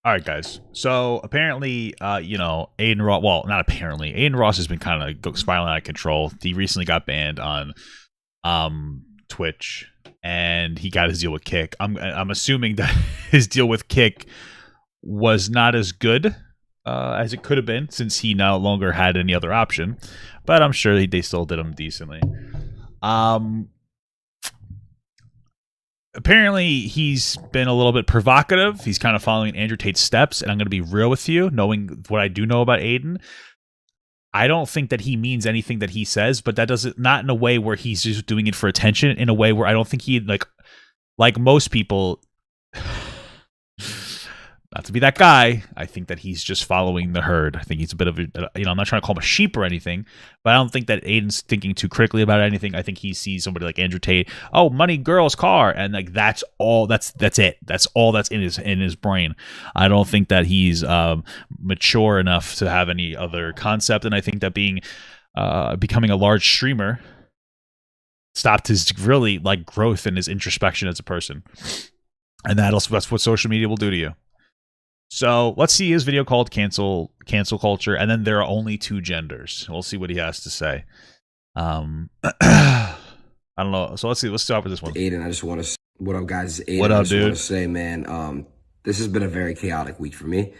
All right, guys. So apparently, Aiden Ross. Well, not apparently. Aiden Ross has been kind of spiraling out of control. He recently got banned on Twitch, and he got his deal with Kick. I'm assuming that his deal with Kick was not as good as it could have been, since he no longer had any other option. But I'm sure they still did him decently. Apparently, he's been a little bit provocative. He's kind of following Andrew Tate's steps, and I'm going to be real with you, knowing what I do know about Aiden. I don't think that he means anything that he says, but that doesn't, not in a way where he's just doing it for attention, in a way where I don't think he, like most people, not to be that guy, I think that he's just following the herd. I think he's a bit of a, I'm not trying to call him a sheep or anything, but I don't think that Aiden's thinking too critically about anything. I think he sees somebody like Andrew Tate, oh, money, girls, car, and like that's all. That's it. That's all that's in his brain. I don't think that he's mature enough to have any other concept, and I think that becoming a large streamer stopped his really growth and his introspection as a person, and that's what social media will do to you. So let's see his video called cancel culture, and then there are only two genders. We'll see what he has to say. I don't know. So let's see. Let's start with this one. Aiden, I just want to. What up, guys? Aiden, what up, I just dude? want to say, man, this has been a very chaotic week for me.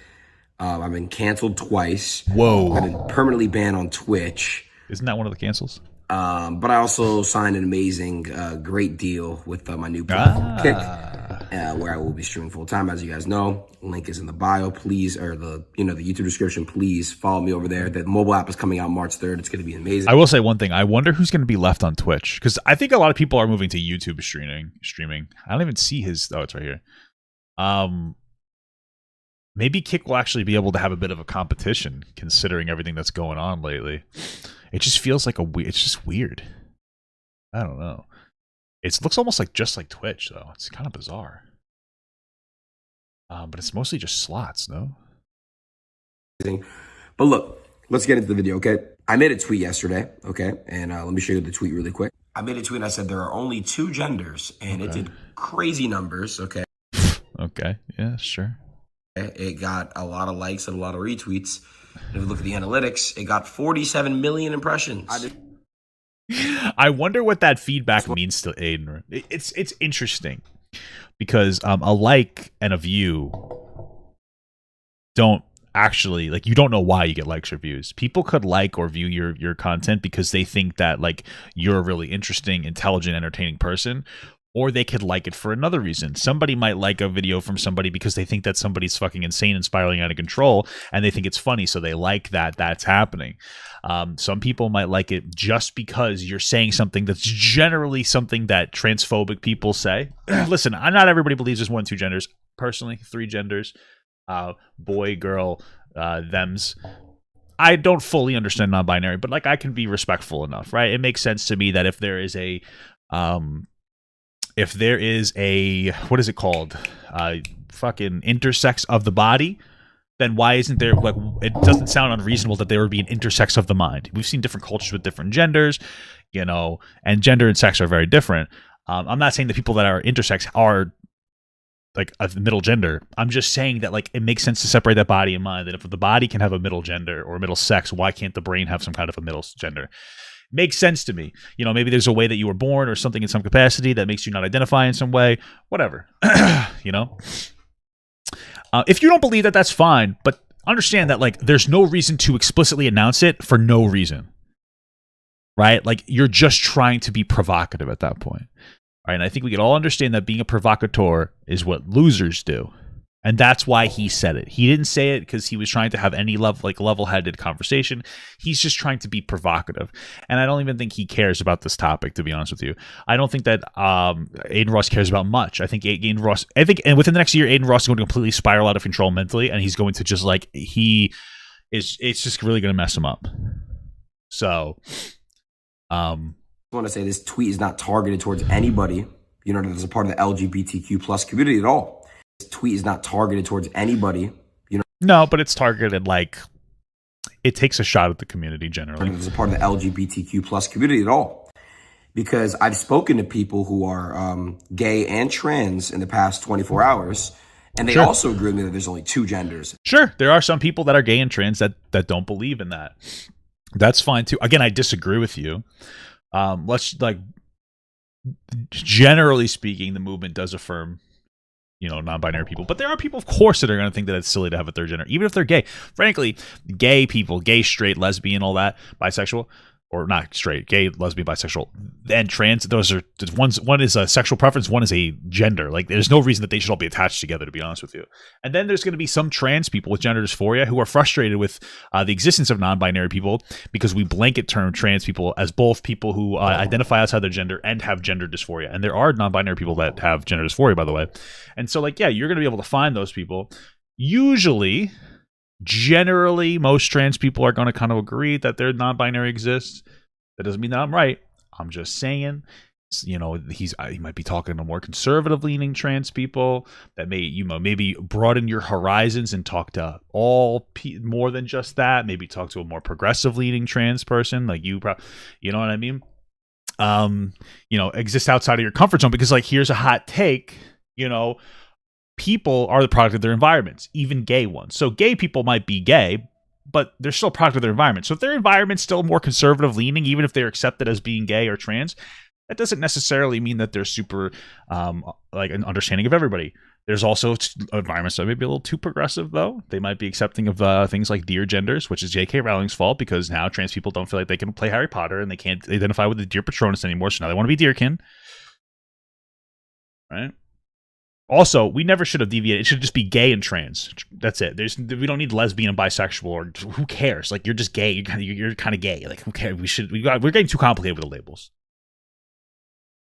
I've been canceled twice. Whoa! I've been permanently banned on Twitch. Isn't that one of the cancels? But I also signed an amazing, great deal with my new platform, Kick, where I will be streaming full time. As you guys know, link is in the bio. Please, or the YouTube description. Please follow me over there. The mobile app is coming out March 3rd. It's going to be amazing. I will say one thing. I wonder who's going to be left on Twitch, because I think a lot of people are moving to YouTube streaming. I don't even see his. Oh, it's right here. Maybe Kick will actually be able to have a bit of a competition, considering everything that's going on lately. It just feels like it's just weird. I don't know. It looks almost just like Twitch, though. It's kind of bizarre. But it's mostly just slots, no? But look, let's get into the video, okay? I made a tweet yesterday, okay? And let me show you the tweet really quick. I made a tweet and I said there are only two genders, and it did crazy numbers, okay? Okay, yeah, sure. It got a lot of likes and a lot of retweets. And if you look at the analytics, it got 47 million impressions. I wonder what that feedback means to Aiden. It's interesting, because a like and a view don't actually, you don't know why you get likes or views. People could like or view your content because they think that you're a really interesting, intelligent, entertaining person. Or they could like it for another reason. Somebody might like a video from somebody because they think that somebody's fucking insane and spiraling out of control, and they think it's funny, so they like that's happening. Some people might like it just because you're saying something that's generally something that transphobic people say. Listen, not everybody believes there's more than two genders. Personally, three genders. Boy, girl, thems. I don't fully understand non-binary, but I can be respectful enough, right? It makes sense to me that if there is a what is it called? Fucking intersex of the body, then why isn't there, it doesn't sound unreasonable that there would be an intersex of the mind. We've seen different cultures with different genders, and gender and sex are very different. I'm not saying that people that are intersex are a middle gender. I'm just saying that it makes sense to separate that body and mind, that if the body can have a middle gender or a middle sex, why can't the brain have some kind of a middle gender? Makes sense to me. Maybe there's a way that you were born or something in some capacity that makes you not identify in some way. Whatever. If you don't believe that, that's fine. But understand that there's no reason to explicitly announce it for no reason. Right? You're just trying to be provocative at that point. All right? And I think we can all understand that being a provocateur is what losers do. And that's why he said it. He didn't say it because he was trying to have any level-headed conversation. He's just trying to be provocative. And I don't even think he cares about this topic, to be honest with you. I don't think that Aiden Ross cares about much. I think and within the next year, Aiden Ross is going to completely spiral out of control mentally, and he's going to just it's just really going to mess him up. So, I want to say this tweet is not targeted towards anybody, that's a part of the LGBTQ plus community at all. This tweet is not targeted towards anybody, No, but it's targeted it takes a shot at the community generally. As a part of the LGBTQ plus community at all. Because I've spoken to people who are gay and trans in the past 24 hours, And they Sure. also agree with me that there's only two genders. Sure, there are some people that are gay and trans that don't believe in that. That's fine too. Again, I disagree with you. Let's like, generally speaking, the movement does affirm, non-binary people, but there are people, of course, that are going to think that it's silly to have a third gender, even if they're gay. Frankly, gay people, gay, straight, lesbian, all that, bisexual, or not straight, gay, lesbian, bisexual, and trans, those are one is a sexual preference, one is a gender. Like, there's no reason that they should all be attached together, to be honest with you. And then there's going to be some trans people with gender dysphoria who are frustrated with the existence of non-binary people, because we blanket term trans people as both people who identify outside their gender and have gender dysphoria. And there are non-binary people that have gender dysphoria, by the way. And so, like, yeah, you're going to be able to find those people. Usually, generally, most trans people are going to kind of agree that their non-binary exists. That doesn't mean that I'm right. I'm just saying, he might be talking to more conservative leaning trans people that may, maybe broaden your horizons and talk to more than just that. Maybe talk to a more progressive leaning trans person like you know what I mean? Exist outside of your comfort zone, because, like, here's a hot take, people are the product of their environments, even gay ones. So gay people might be gay, but they're still a product of their environment. So if their environment's still more conservative leaning, even if they're accepted as being gay or trans, that doesn't necessarily mean that they're super like an understanding of everybody. There's also environments that may be a little too progressive, though. They might be accepting of things like dear genders, which is J.K. Rowling's fault, because now trans people don't feel like they can play Harry Potter and they can't identify with the dear Patronus anymore, so now they want to be dearkin. Right? Also, we never should have deviated. It should just be gay and trans. That's it. We don't need lesbian and bisexual, or who cares? Like, you're just gay. You're kind of gay. Like, who cares? We're getting too complicated with the labels.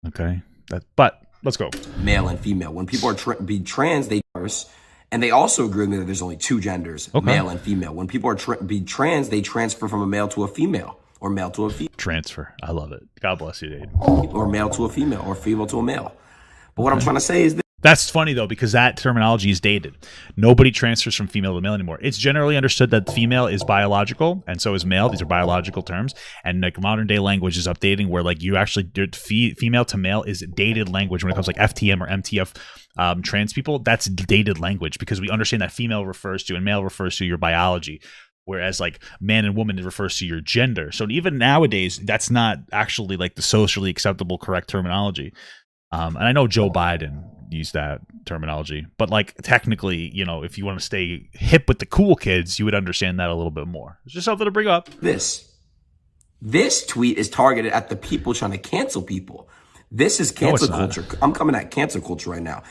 Okay, but let's go. Male and female. When people are be trans, they diverse, and they also agree with me that there's only two genders, male and female. When people are be trans, they transfer from a male to a female, or male to a female. Transfer. I love it. God bless you, Aiden. Or male to a female, or female to a male. But what I'm trying to say is this. That's funny, though, because that terminology is dated. Nobody transfers from female to male anymore. It's generally understood that female is biological, and so is male. These are biological terms. And, like, modern day language is updating, where, like, you actually female to male is dated language when it comes to, like, FTM or MTF trans people. That's dated language, because we understand that female refers to and male refers to your biology, whereas, like, man and woman refers to your gender. So even nowadays, that's not actually, like, the socially acceptable correct terminology. And I know Joe Biden used that terminology, but, like, technically, if you want to stay hip with the cool kids, you would understand that a little bit more. It's just something to bring up. This tweet is targeted at the people trying to cancel people. This is cancel culture. I'm coming at cancel culture right now.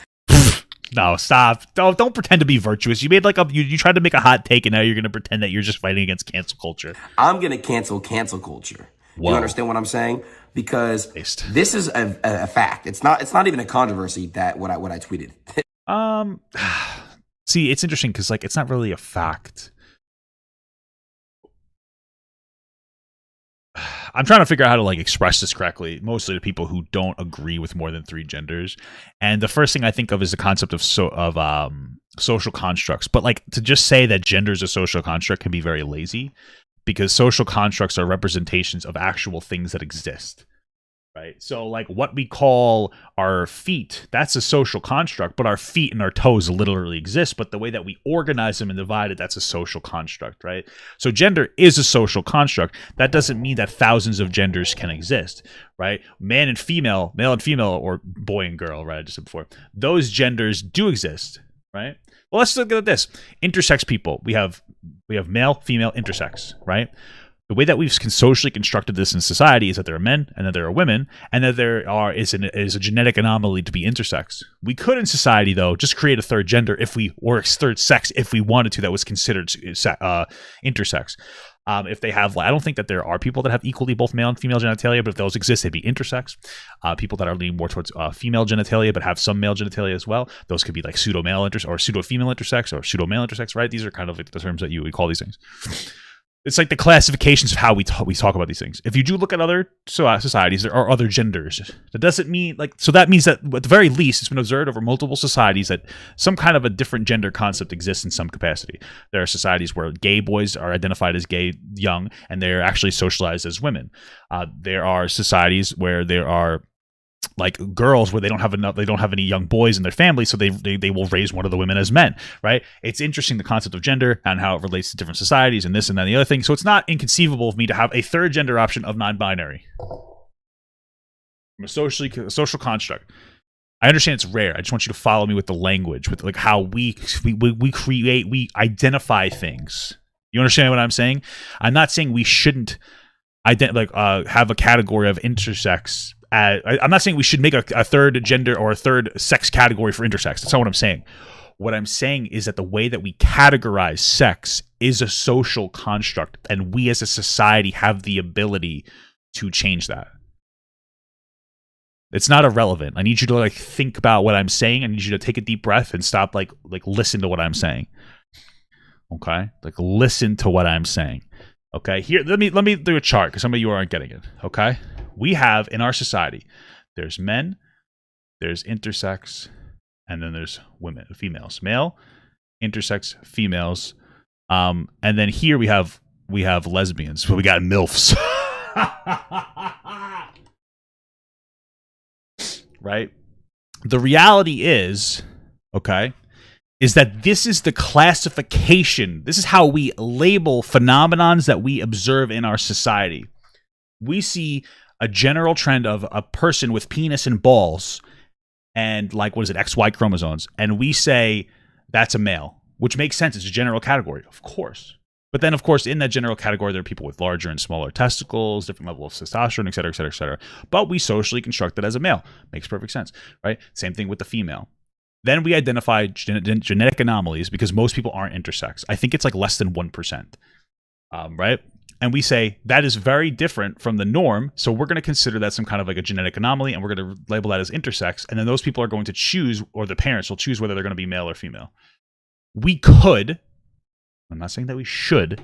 No, stop. Don't pretend to be virtuous. You made you tried to make a hot take, and now you're going to pretend that you're just fighting against cancel culture. I'm going to cancel culture. Whoa. You understand what I'm saying? Because this is a fact. It's not even a controversy that what I tweeted. See, it's interesting because, like, it's not really a fact. I'm trying to figure out how to, like, express this correctly, mostly to people who don't agree with more than three genders. And the first thing I think of is the concept of social constructs. But, like, to just say that gender is a social construct can be very lazy, because social constructs are representations of actual things that exist, right? So, like, what we call our feet, that's a social construct, but our feet and our toes literally exist, but the way that we organize them and divide it, that's a social construct, right? So gender is a social construct. That doesn't mean that thousands of genders can exist, right? Man and female, male and female, or boy and girl, right? I just said before. Those genders do exist, right? Well, let's look at this. Intersex people. We have male, female, intersex, right? The way that we've socially constructed this in society is that there are men and that there are women, and that there is a genetic anomaly to be intersex. We could, in society, though, just create a third gender or a third sex if we wanted to, that was considered intersex. If they have, I don't think that there are people that have equally both male and female genitalia, but if those exist, they'd be intersex. People that are leaning more towards female genitalia but have some male genitalia as well, those could be like pseudo-male or pseudo-female intersex or pseudo-male intersex, right? These are kind of like the terms that you would call these things. It's like the classifications of how we talk about these things. If you do look at other societies, there are other genders. That doesn't mean, like, so that means that at the very least, it's been observed over multiple societies that some kind of a different gender concept exists in some capacity. There are societies where gay boys are identified as gay young, and they're actually socialized as women. There are societies where there are like girls where they don't have any young boys in their family, so they will raise one of the women as men, right? It's interesting, the concept of gender and how it relates to different societies and this and that and the other thing. So it's not inconceivable of me to have a third gender option of non-binary from a social construct. I understand it's rare. I just want you to follow me with the language, with like how we identify things. You understand what I'm saying? I'm not saying we shouldn't have a category of intersex. I'm not saying we should make a third gender or a third sex category for intersex. That's not what I'm saying. What I'm saying is that the way that we categorize sex is a social construct, and we as a society have the ability to change that. It's not irrelevant. I need you to like think about what I'm saying. I need you to take a deep breath and stop like listen to what I'm saying. Okay? Like listen to what I'm saying. Okay? Here, let me do a chart because some of you aren't getting it. Okay? We have in our society, there's men, there's intersex, and then there's women, females, male, intersex, females, and then here we have lesbians. But we got MILFs, right? The reality is, okay, is that this is the classification. This is how we label phenomenons that we observe in our society. We see a general trend of a person with penis and balls and like, what is it, XY chromosomes. And we say that's a male, which makes sense. It's a general category, of course. But then, of course, in that general category, there are people with larger and smaller testicles, different level of testosterone, et cetera, et cetera, et cetera. But we socially construct it as a male. Makes perfect sense, right? Same thing with the female. Then we identify genetic anomalies because most people aren't intersex. I think it's like less than 1%, right? And we say that is very different from the norm, so we're going to consider that some kind of like a genetic anomaly, and we're going to label that as intersex, and then those people are going to choose, or the parents will choose whether they're going to be male or female. We could, I'm not saying that we should,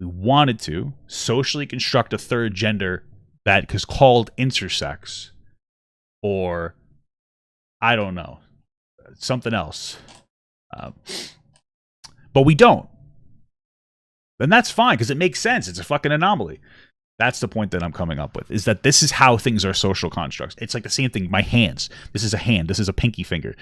we wanted to socially construct a third gender that is called intersex, or I don't know, something else. But we don't. Then that's fine because it makes sense. It's a fucking anomaly. That's the point that I'm coming up with, is that this is how things are social constructs. It's like the same thing. My hands. This is a hand. This is a pinky finger.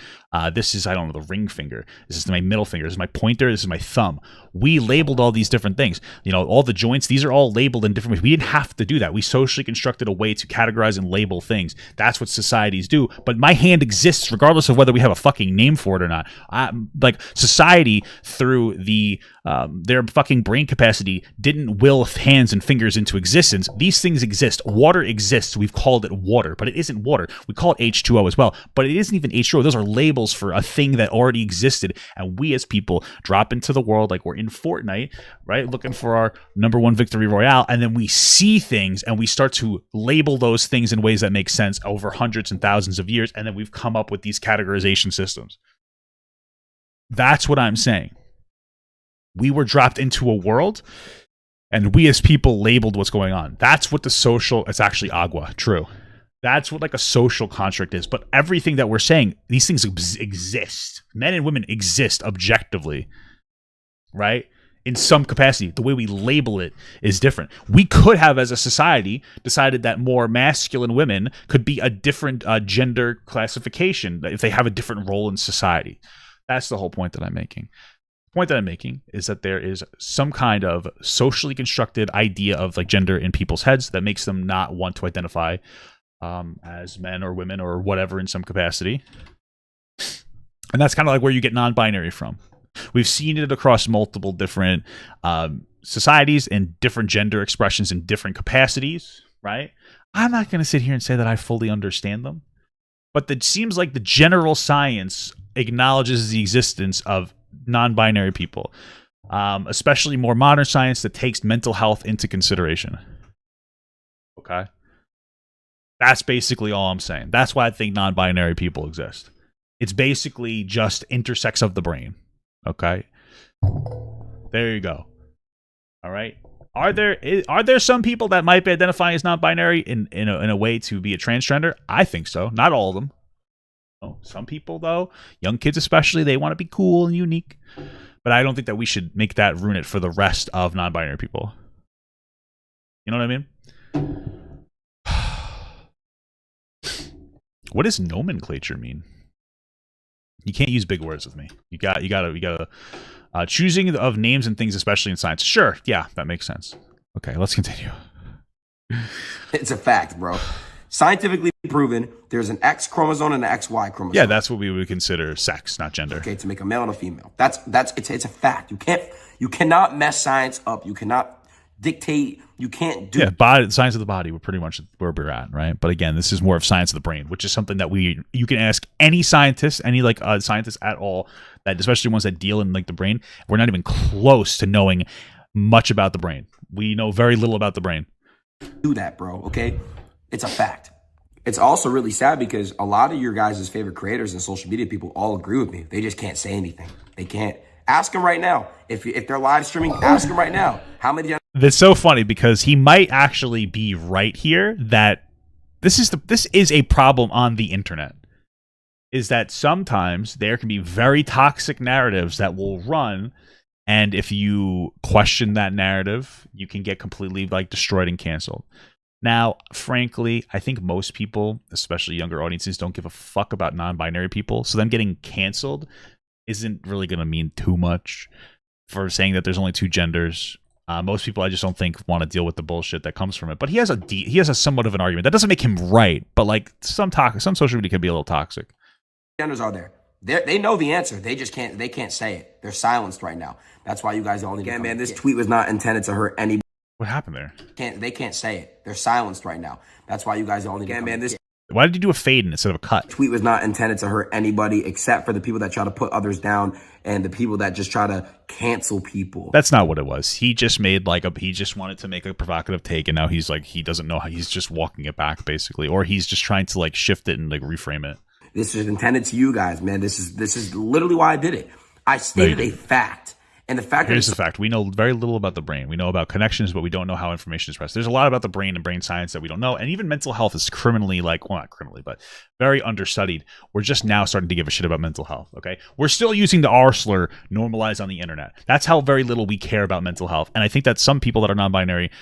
This is, I don't know, the ring finger. This is my middle finger. This is my pointer. This is my thumb. We labeled all these different things. You know, all the joints, these are all labeled in different ways. We didn't have to do that. We socially constructed a way to categorize and label things. That's what societies do. But my hand exists regardless of whether we have a fucking name for it or not. Like society, through their fucking brain capacity, didn't will hands and fingers into existence. These things exist. Water exists. We've called it water, but it isn't water. We call it H2O as well, but it isn't even H2O. Those are labels for a thing that already existed, and we as people drop into the world like we're in Fortnite, right? Looking for our #1 victory royale, and then we see things and we start to label those things in ways that make sense over hundreds and thousands of years, and then we've come up with these categorization systems. That's what I'm saying. We were dropped into a world, and we as people labeled what's going on. That's what it's actually agua, true. That's what like a social construct is. But everything that we're saying, these things exist. Men and women exist objectively, right? In some capacity. The way we label it is different. We could have, as a society, decided that more masculine women could be a different gender classification if they have a different role in society. That's the whole point that I'm making. Point that I'm making is that there is some kind of socially constructed idea of like gender in people's heads that makes them not want to identify as men or women or whatever in some capacity. And that's kind of like where you get non-binary from. We've seen it across multiple different societies and different gender expressions in different capacities, right? I'm not going to sit here and say that I fully understand them, but it seems like the general science acknowledges the existence of non-binary people, especially more modern science that takes mental health into consideration. Okay? That's basically all I'm saying. That's why I think non-binary people exist. It's basically just intersex of the brain. Okay? There you go. All right? Are there some people that might be identifying as non-binary in a way to be a transgender? I think so. Not all of them. Some people, though, young kids especially, they want to be cool and unique. But I don't think that we should make that ruin it for the rest of non-binary people. You know what I mean? What does nomenclature mean? You can't use big words with me. You gotta choosing of names and things, especially in science. Sure, yeah, that makes sense. Okay, let's continue. It's a fact, bro. Scientifically proven, there's an X chromosome and an XY chromosome. Yeah, that's what we would consider sex, not gender. Okay, to make a male and a female. It's a fact. You cannot mess science up. You cannot dictate. You can't do. Yeah, science of the body. We're pretty much where we're at, right? But again, this is more of science of the brain, which is something that you can ask any scientist, any scientist at all, that especially ones that deal in like the brain. We're not even close to knowing much about the brain. We know very little about the brain. Do that, bro. Okay, it's a fact. It's also really sad because a lot of your guys' favorite creators and social media people all agree with me. They just can't say anything. They can't. Ask them right now. If they're live streaming, ask them right now. How many? That's so funny because he might actually be right here that this is a problem on the internet. Is that sometimes there can be very toxic narratives that will run, and if you question that narrative, you can get completely like destroyed and canceled. Now, frankly, I think most people, especially younger audiences, don't give a fuck about non-binary people. So them getting canceled isn't really going to mean too much for saying that there's only two genders. Most people, I just don't think, want to deal with the bullshit that comes from it. But he has a somewhat of an argument. That doesn't make him right, but like some social media can be a little toxic. Genders are there. They know the answer. They just can't. They can't say it. They're silenced right now. That's why you guys only. Again, man, this tweet was not intended to hurt anybody. What happened there? They can't say it. They're silenced right now. That's why you guys only. Again, man, this. Why did you do a fade instead of a cut? Tweet was not intended to hurt anybody except for the people that try to put others down and the people that just try to cancel people. That's not what it was. He just made he just wanted to make a provocative take, and now he's like, he doesn't know how, he's just walking it back basically, or he's just trying to like shift it and like reframe it. This is intended to you guys, man. This is literally why I did it. I stated a fact. And the fact Here's the fact. We know very little about the brain. We know about connections, but we don't know how information is processed. There's a lot about the brain and brain science that we don't know. And even mental health is criminally, like, well, not criminally, but very understudied. We're just now starting to give a shit about mental health, okay? We're still using the R slur normalized on the internet. That's how very little we care about mental health. And I think that some people that are non-binary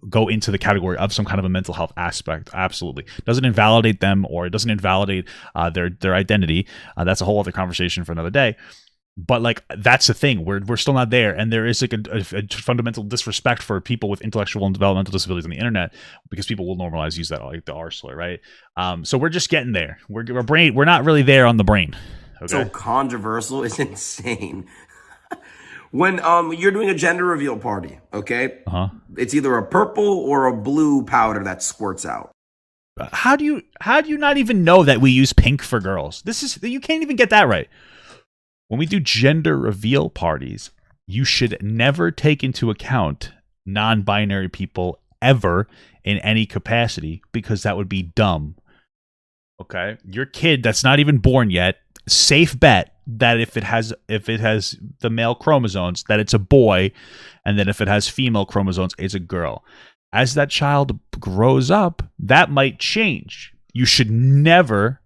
go into the category of some kind of a mental health aspect. Absolutely. Doesn't invalidate them, or it doesn't invalidate their identity. That's a whole other conversation for another day. But like, that's the thing, we're still not there, and there is like a fundamental disrespect for people with intellectual and developmental disabilities on the internet, because people will normalize use that, like the R slur, right? So we're just getting there. We're not really there on the brain. Okay? So controversial is insane. When you're doing a gender reveal party, okay? It's either a purple or a blue powder that squirts out. How do you not even know that we use pink for girls? You can't even get that right. When we do gender reveal parties, you should never take into account non-binary people ever in any capacity, because that would be dumb. Okay? Your kid that's not even born yet, safe bet that if it has the male chromosomes, that it's a boy, and then if it has female chromosomes, it's a girl. As that child grows up, that might change. You should never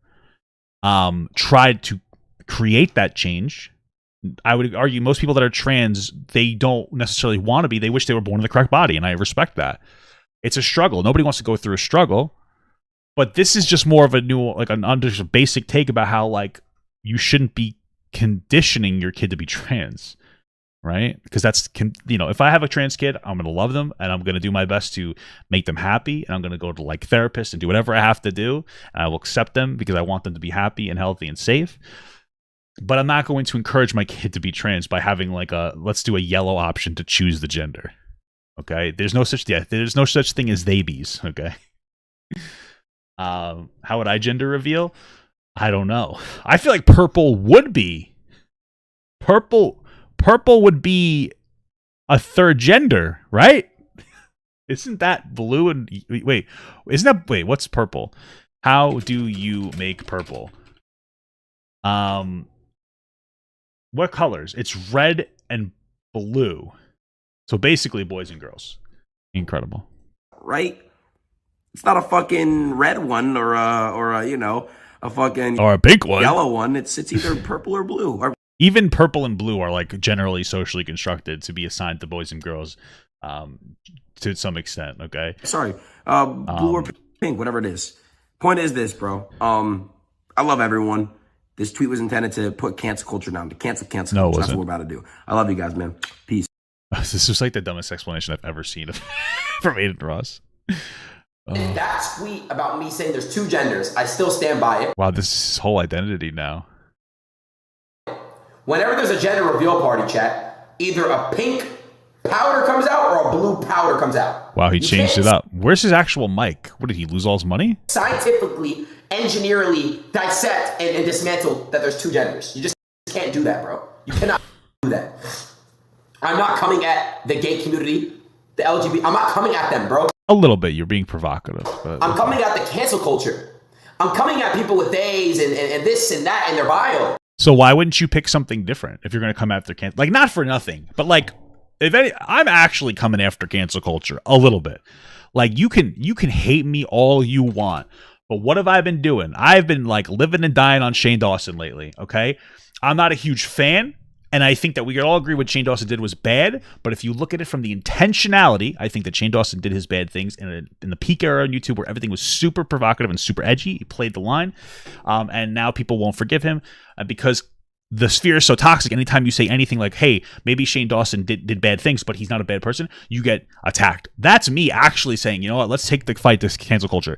try to create that change. I would argue most people that are trans, they don't necessarily want to be. They wish they were born in the correct body, and I respect that. It's a struggle. Nobody wants to go through a struggle, but this is just more of a new, like a basic take about how like you shouldn't be conditioning your kid to be trans, right? Because that's, if I have a trans kid, I'm going to love them, and I'm going to do my best to make them happy, and I'm going to go to like therapists and do whatever I have to do, and I will accept them because I want them to be happy and healthy and safe. But I'm not going to encourage my kid to be trans by having like let's do a yellow option to choose the gender. Okay? There's no such thing as theybies, okay? How would I gender reveal? I don't know. I feel like purple would be. Purple would be a third gender, right? Isn't that blue and wait, what's purple? How do you make purple? What colors? It's red and blue. So basically boys and girls. Incredible. Right? It's not a fucking red one or a fucking or a pink one. Yellow one. It's either purple or blue. Or even purple and blue are like generally socially constructed to be assigned to boys and girls to some extent, okay? Sorry. Blue or pink, whatever it is. Point is this, bro. I love everyone. This tweet was intended to put cancel culture down, to cancel No, culture. it That's wasn't. what we're about to do. I love you guys, man. Peace. This is like the dumbest explanation I've ever seen from Aiden Ross. That tweet about me saying there's two genders, I still stand by it. Wow, this is his whole identity now. Whenever there's a gender reveal party, chat, either a pink powder comes out or a blue powder comes out. Wow, he changed it up. Where's his actual mic? What, did he lose all his money? Scientifically, engineerily dissect and dismantle that there's two genders. You just can't do that, bro. You cannot do that. I'm not coming at the gay community, the LGBT. I'm not coming at them, bro. A little bit. You're being provocative. But I'm coming at the cancel culture. I'm coming at people with days and this and that in their bio. So why wouldn't you pick something different if you're going to come after cancel? Like, not for nothing, but like, if any, I'm actually coming after cancel culture a little bit. Like, you can hate me all you want, but what have I been doing? I've been like living and dying on Shane Dawson lately. Okay, I'm not a huge fan. And I think that we could all agree what Shane Dawson did was bad. But if you look at it from the intentionality, I think that Shane Dawson did his bad things in the peak era on YouTube where everything was super provocative and super edgy. He played the line. And now people won't forgive him because the sphere is so toxic. Anytime you say anything like, hey, maybe Shane Dawson did bad things, but he's not a bad person, you get attacked. That's me actually saying, you know what, let's take the fight to cancel culture.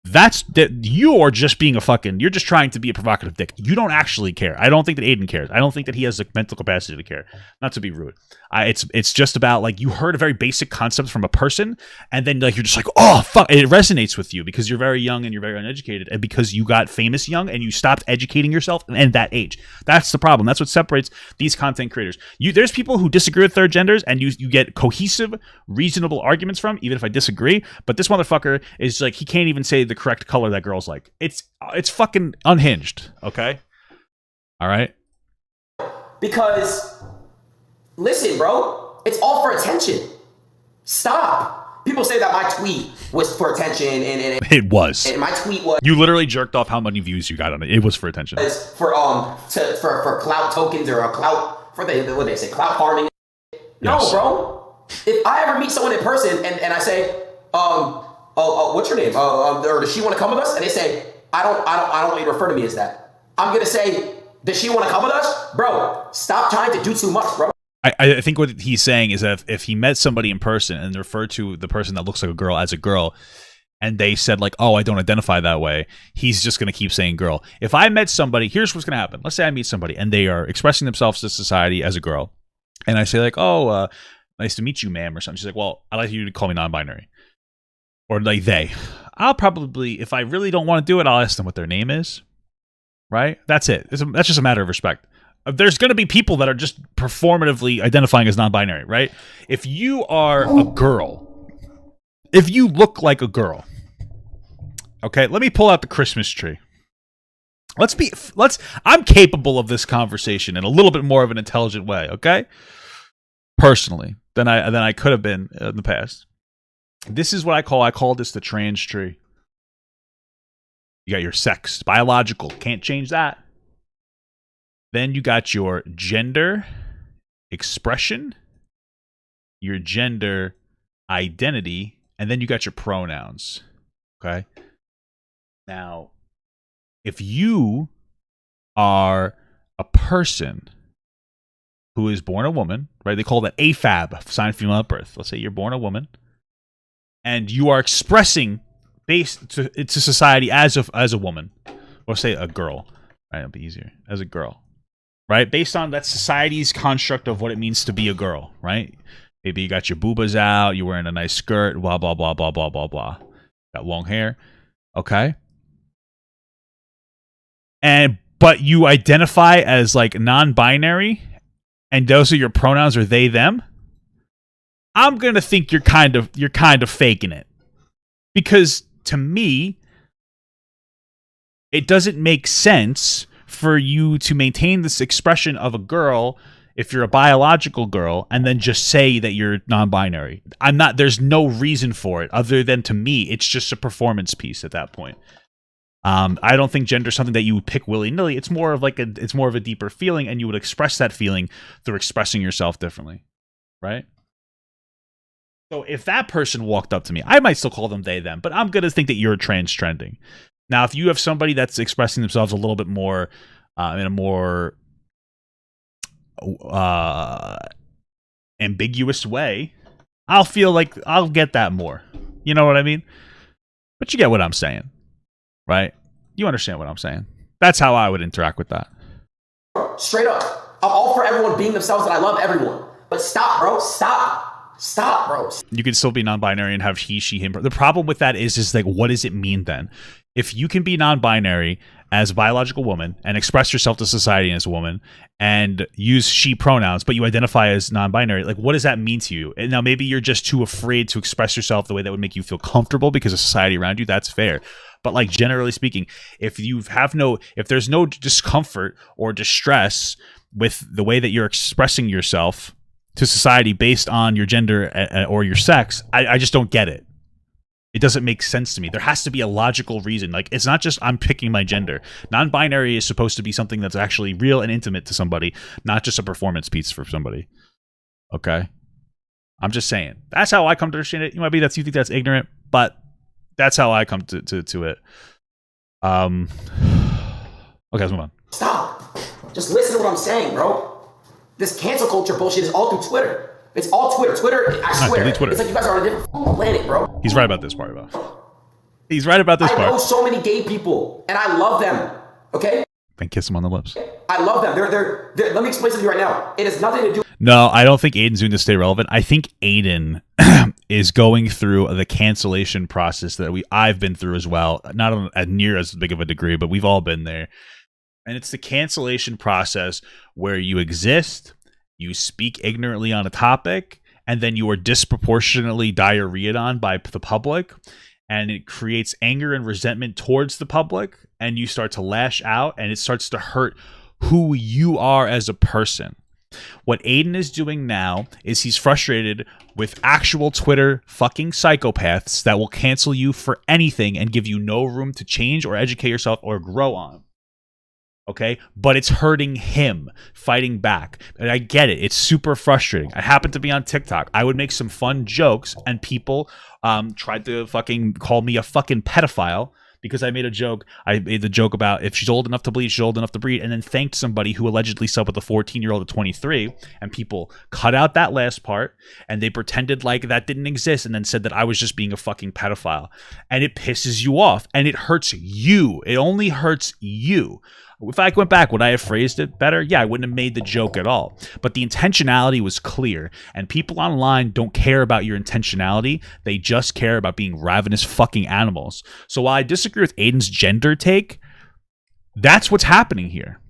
You are just being you're just trying to be a provocative dick. You don't actually care. I don't think that Aiden cares. I don't think that he has the mental capacity to care. Not to be rude. It's just about like you heard a very basic concept from a person and then like you're just like, oh fuck, it resonates with you because you're very young and you're very uneducated and because you got famous young and you stopped educating yourself and that age. That's the problem. That's what separates these content creators. There's people who disagree with third genders and you get cohesive, reasonable arguments from, even if I disagree. But this motherfucker is like, he can't even say the correct color that girls like. It's fucking unhinged. Okay. All right. Because listen, bro, it's all for attention. Stop. People say that my tweet was for attention and it was. And my tweet was. You literally jerked off how many views you got on it. It was for attention. For clout tokens or a clout for what they say, clout farming. No, yes. Bro. If I ever meet someone in person and I say, what's your name? Or does she want to come with us? And they say, I don't want you to refer to me as that. I'm gonna say, does she want to come with us? Bro, stop trying to do too much, bro. I think what he's saying is that if he met somebody in person and referred to the person that looks like a girl as a girl, and they said like, oh, I don't identify that way, he's just going to keep saying girl. If I met somebody, here's what's going to happen. Let's say I meet somebody and they are expressing themselves to society as a girl. And I say like, oh, nice to meet you, ma'am, or something. She's like, well, I'd like you to call me non-binary. Or like they. I'll probably, if I really don't want to do it, I'll ask them what their name is. Right? That's it. That's just a matter of respect. There's going to be people that are just performatively identifying as non-binary, right? If you are a girl, if you look like a girl, okay, let me pull out the Christmas tree. I'm capable of this conversation in a little bit more of an intelligent way, okay? Personally, than I could have been in the past. This is what I call this the trans tree. You got your sex, biological, can't change that. Then you got your gender expression, your gender identity, and then you got your pronouns. Okay? Now, if you are a person who is born a woman, right? They call that AFAB, signed female at birth. Let's say you're born a woman, and you are expressing based to society as a woman, or say a girl, right? It'll be easier as a girl. Right? Based on that society's construct of what it means to be a girl, right? Maybe you got your boobas out, you're wearing a nice skirt, blah, blah, blah, blah, blah, blah, blah. Got long hair. Okay? But you identify as like non-binary, and those are your pronouns, are they, them? I'm gonna think you're kind of faking it. Because to me, it doesn't make sense for you to maintain this expression of a girl if you're a biological girl and then just say that you're non-binary. There's no reason for it other than, to me, it's just a performance piece at that point. I don't think gender is something that you would pick willy-nilly. It's more of a deeper feeling, and you would express that feeling through expressing yourself differently. Right? So if that person walked up to me, I might still call them they, them, but I'm going to think that you're trans trending. Now, if you have somebody that's expressing themselves a little bit more in a more ambiguous way, I'll feel like I'll get that more. You know what I mean? But you get what I'm saying, right? You understand what I'm saying. That's how I would interact with that. Straight up. I'm all for everyone being themselves, and I love everyone. But stop, bro. Stop, bro. You can still be non-binary and have he, she, him. The problem with that is like, what does it mean then? If you can be non-binary as a biological woman and express yourself to society as a woman and use she pronouns, but you identify as non-binary, like, what does that mean to you? And now maybe you're just too afraid to express yourself the way that would make you feel comfortable because of society around you. That's fair. But like, generally speaking, if there's no discomfort or distress with the way that you're expressing yourself to society based on your gender or your sex, I just don't get it. It doesn't make sense to me. There has to be a logical reason. Like, it's not just I'm picking my gender. Non-binary is supposed to be something that's actually real and intimate to somebody, not just a performance piece for somebody. Okay? I'm just saying. That's how I come to understand it. You think that's ignorant, but that's how I come to it. Okay, let's move on. Stop. Just listen to what I'm saying, bro. This cancel culture bullshit is all through Twitter. It's all Twitter. Twitter, I swear. Twitter. It's like you guys are on a different planet, bro. He's right about this part, bro. He's right about this part. I know so many gay people, and I love them. Okay? Then kiss him on the lips. I love them. They're let me explain something to you right now. It has nothing to do. No, I don't think Aiden's doing to stay relevant. I think Aiden is going through the cancellation process that I've been through as well. Not on near as big of a degree, but we've all been there. And it's the cancellation process where you exist, you speak ignorantly on a topic, and then you are disproportionately diarrheaed on by the public, and it creates anger and resentment towards the public, and you start to lash out, and it starts to hurt who you are as a person. What Aiden is doing now is he's frustrated with actual Twitter fucking psychopaths that will cancel you for anything and give you no room to change or educate yourself or grow on. Okay, but it's hurting him fighting back. And I get it. It's super frustrating. I happen to be on TikTok. I would make some fun jokes and people tried to fucking call me a fucking pedophile because I made a joke. I made the joke about if she's old enough to bleed, she's old enough to breed, and then thanked somebody who allegedly slept with a 14-year-old at 23, and people cut out that last part and they pretended like that didn't exist and then said that I was just being a fucking pedophile. And it pisses you off and it hurts you. It only hurts you. If I went back, would I have phrased it better? Yeah, I wouldn't have made the joke at all. But the intentionality was clear. And people online don't care about your intentionality. They just care about being ravenous fucking animals. So while I disagree with Aiden's gender take, that's what's happening here.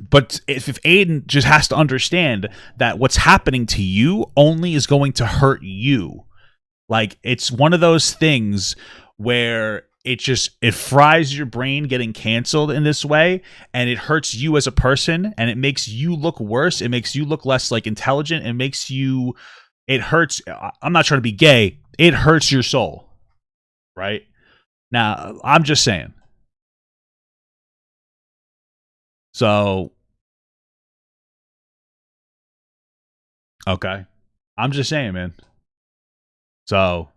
But if Aiden just has to understand that what's happening to you only is going to hurt you. Like, it's one of those things where it fries your brain getting canceled in this way, and it hurts you as a person, and it makes you look worse. It makes you look less like intelligent. It hurts. I'm not trying to be gay. It hurts your soul, right? Now, I'm just saying. So, okay. I'm just saying, man. So,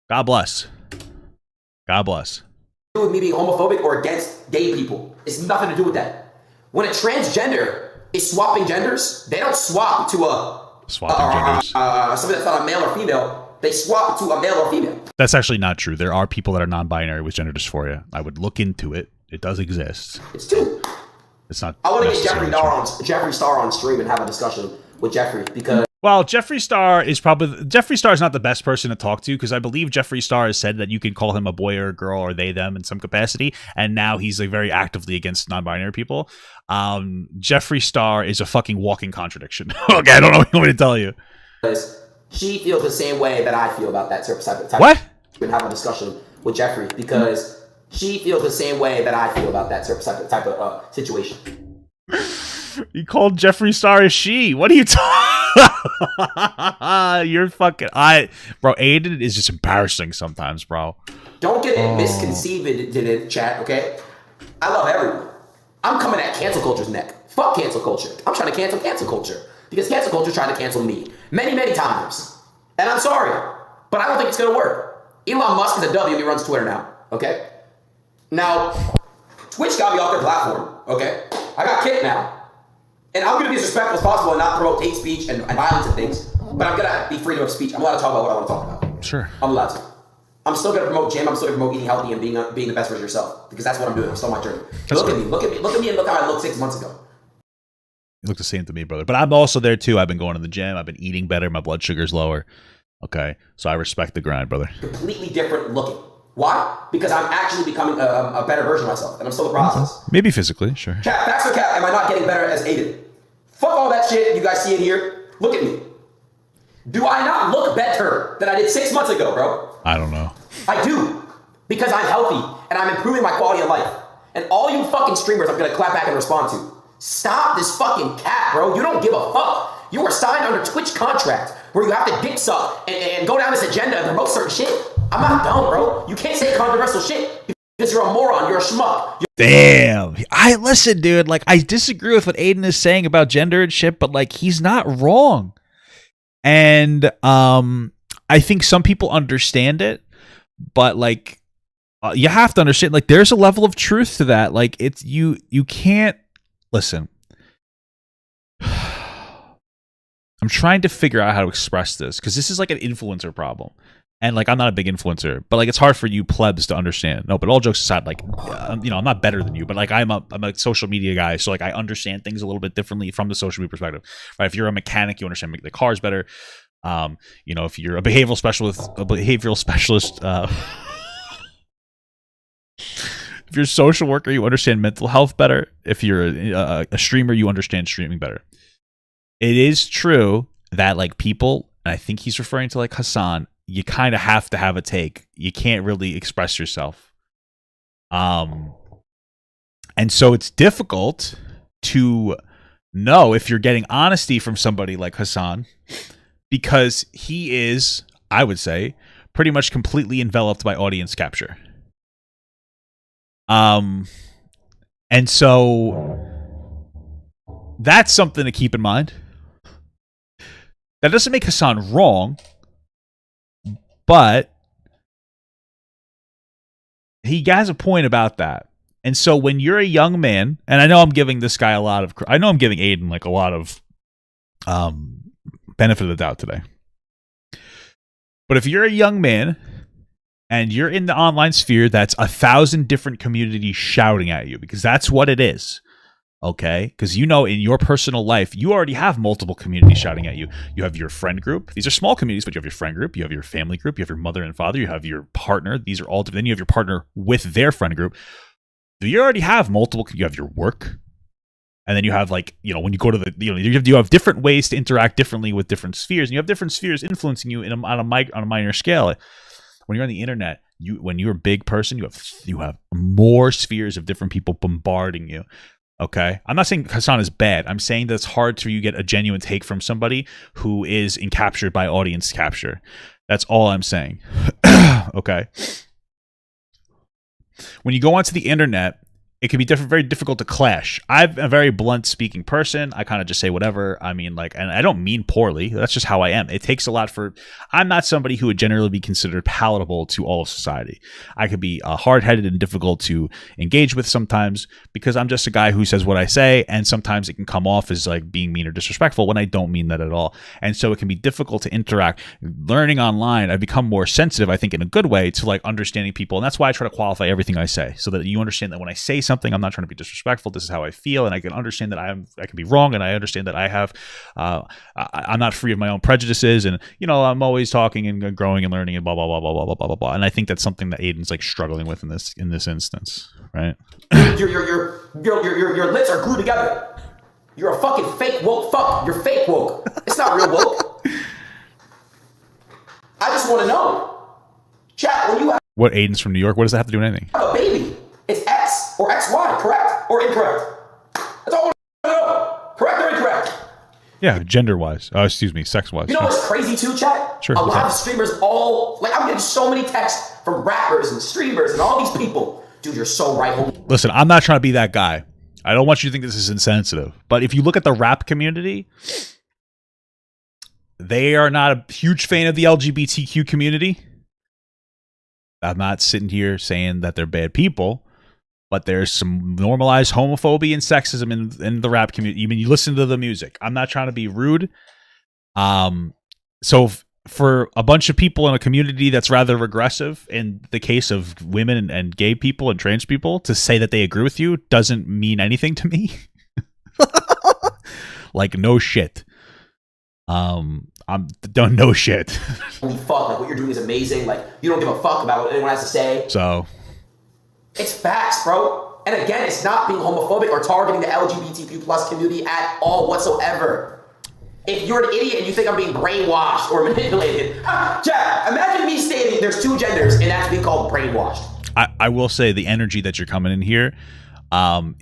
God bless. God bless. With me being homophobic or against gay people. It's nothing to do with that. When a transgender is swapping genders, they don't swap to something that's not a male or female. They swap to a male or female. That's actually not true. There are people that are non-binary with gender dysphoria. I would look into it. It does exist. It's true. It's not. I want to get Jeffree Star on stream and have a discussion with Jeffree because. Well, Jeffree Star is not the best person to talk to because I believe Jeffree Star has said that you can call him a boy or a girl or they, them in some capacity. And now he's like very actively against non-binary people. Jeffree Star is a fucking walking contradiction. Okay, I don't know what you want me to tell you. She feels the same way that I feel about that type. What? We can have a discussion with Jeffree because she feels the same way that I feel about that type of situation. You called Jeffree Star a she. What are you talking? You're fucking. Bro, Aiden is just embarrassing sometimes, bro. Don't get it misconceived in the chat, okay? I love everyone. I'm coming at cancel culture's neck. Fuck cancel culture. I'm trying to cancel culture because cancel culture tried to cancel me many, many times, and I'm sorry, but I don't think it's gonna work. Elon Musk is a W. He runs Twitter now, okay? Now, Twitch got me off their platform, okay? I got kicked now. And I'm going to be as respectful as possible and not promote hate speech and violence and things. But I'm going to be freedom of speech. I'm allowed to talk about what I want to talk about. Sure. I'm allowed to. I'm still going to promote gym. I'm still going to promote eating healthy and being the best version of yourself. Because that's what I'm doing. I'm still on my journey. Look at me. Look at me and look how I looked 6 months ago. You look the same to me, brother. But I'm also there, too. I've been going to the gym. I've been eating better. My blood sugar's lower. Okay? So I respect the grind, brother. Completely different looking. Why? Because I'm actually becoming a better version of myself. And I'm still in the process. Maybe physically, sure. Cap, facts or cap, am I not getting better as Aiden? Fuck all that shit you guys see in here. Look at me. Do I not look better than I did 6 months ago, bro? I don't know. I do. Because I'm healthy and I'm improving my quality of life. And all you fucking streamers I'm gonna clap back and respond to. Stop this fucking cap, bro. You don't give a fuck. You are signed under Twitch contract where you have to dick suck and go down this agenda and promote certain shit. I'm not dumb, bro. You can't say controversial shit because you're a moron. You're a schmuck. Damn. I listen, dude. Like, I disagree with what Aiden is saying about gender and shit, but like, he's not wrong. And I think some people understand it, but like, you have to understand. Like, there's a level of truth to that. Like, it's you can't listen. I'm trying to figure out how to express this because this is like an influencer problem. And like, I'm not a big influencer, but like, it's hard for you plebs to understand. No, but all jokes aside, like, you know, I'm not better than you, but like, I'm a social media guy. So like, I understand things a little bit differently from the social media perspective, right? If you're a mechanic, you understand the cars better. You know, if you're a behavioral specialist, if you're a social worker, you understand mental health better. If you're a streamer, you understand streaming better. It is true that like people, and I think he's referring to like Hassan, you kind of have to have a take. You can't really express yourself. And so it's difficult to know if you're getting honesty from somebody like Hassan because he is, I would say, pretty much completely enveloped by audience capture. And so that's something to keep in mind. That doesn't make Hassan wrong, but he has a point about that. And so when you're a young man, and I know I'm giving this guy I'm giving Aiden like a lot of benefit of the doubt today. But if you're a young man and you're in the online sphere, that's 1,000 different communities shouting at you, because that's what it is. Okay, because you know in your personal life, you already have multiple communities shouting at you. You have your friend group. These are small communities, but you have your friend group. You have your family group. You have your mother and father. You have your partner. These are all different. Then you have your partner with their friend group. So you already have multiple. You have your work. And then you have like, you know, when you go to the, you know, you have different ways to interact differently with different spheres. And you have different spheres influencing you on a minor scale. When you're on the internet, when you're a big person, you have more spheres of different people bombarding you. Okay, I'm not saying Hassan is bad. I'm saying that it's hard to get a genuine take from somebody who is encaptured by audience capture. That's all I'm saying. Okay. When you go onto the internet, it can be very difficult to clash. I'm a very blunt speaking person. I kind of just say whatever. I mean, like, and I don't mean poorly. That's just how I am. It takes a lot I'm not somebody who would generally be considered palatable to all of society. I could be hard-headed and difficult to engage with sometimes because I'm just a guy who says what I say, and sometimes it can come off as like being mean or disrespectful when I don't mean that at all. And so it can be difficult to interact. Learning online, I've become more sensitive, I think in a good way, to like understanding people. And that's why I try to qualify everything I say so that you understand that when I say something, I'm not trying to be disrespectful. This is how I feel, and I can understand that I can be wrong, and I understand that I have I'm not free of my own prejudices, and you know I'm always talking and growing and learning and blah blah blah blah blah blah blah blah. And I think that's something that Aiden's like struggling with in this instance, right? Your lips are glued together. You're a fucking fake woke fuck. You're fake woke. It's not real woke. I just want to know, chat, when you have what Aiden's from New York, what does that have to do with anything? A baby. It's X or XY, correct or incorrect? That's all I want to know. Correct or incorrect? Yeah, gender-wise. Excuse me, sex-wise. You know what's crazy too, chat? Sure. A lot of streamers I'm getting so many texts from rappers and streamers and all these people. Dude, you're so right. Listen, I'm not trying to be that guy. I don't want you to think this is insensitive. But if you look at the rap community, they are not a huge fan of the LGBTQ community. I'm not sitting here saying that they're bad people. but there's some normalized homophobia and sexism in the rap community. Even you listen to the music. I'm not trying to be rude. So for a bunch of people in a community that's rather regressive, in the case of women and gay people and trans people, to say that they agree with you doesn't mean anything to me. Like, no shit. Don't know shit. Holy fuck, like what you're doing is amazing. Like, you don't give a fuck about what anyone has to say. So it's facts, bro. And again, it's not being homophobic or targeting the LGBTQ plus community at all whatsoever. If you're an idiot and you think I'm being brainwashed or manipulated, Jack, imagine me stating there's two genders and that's being called brainwashed. I will say the energy that you're coming in here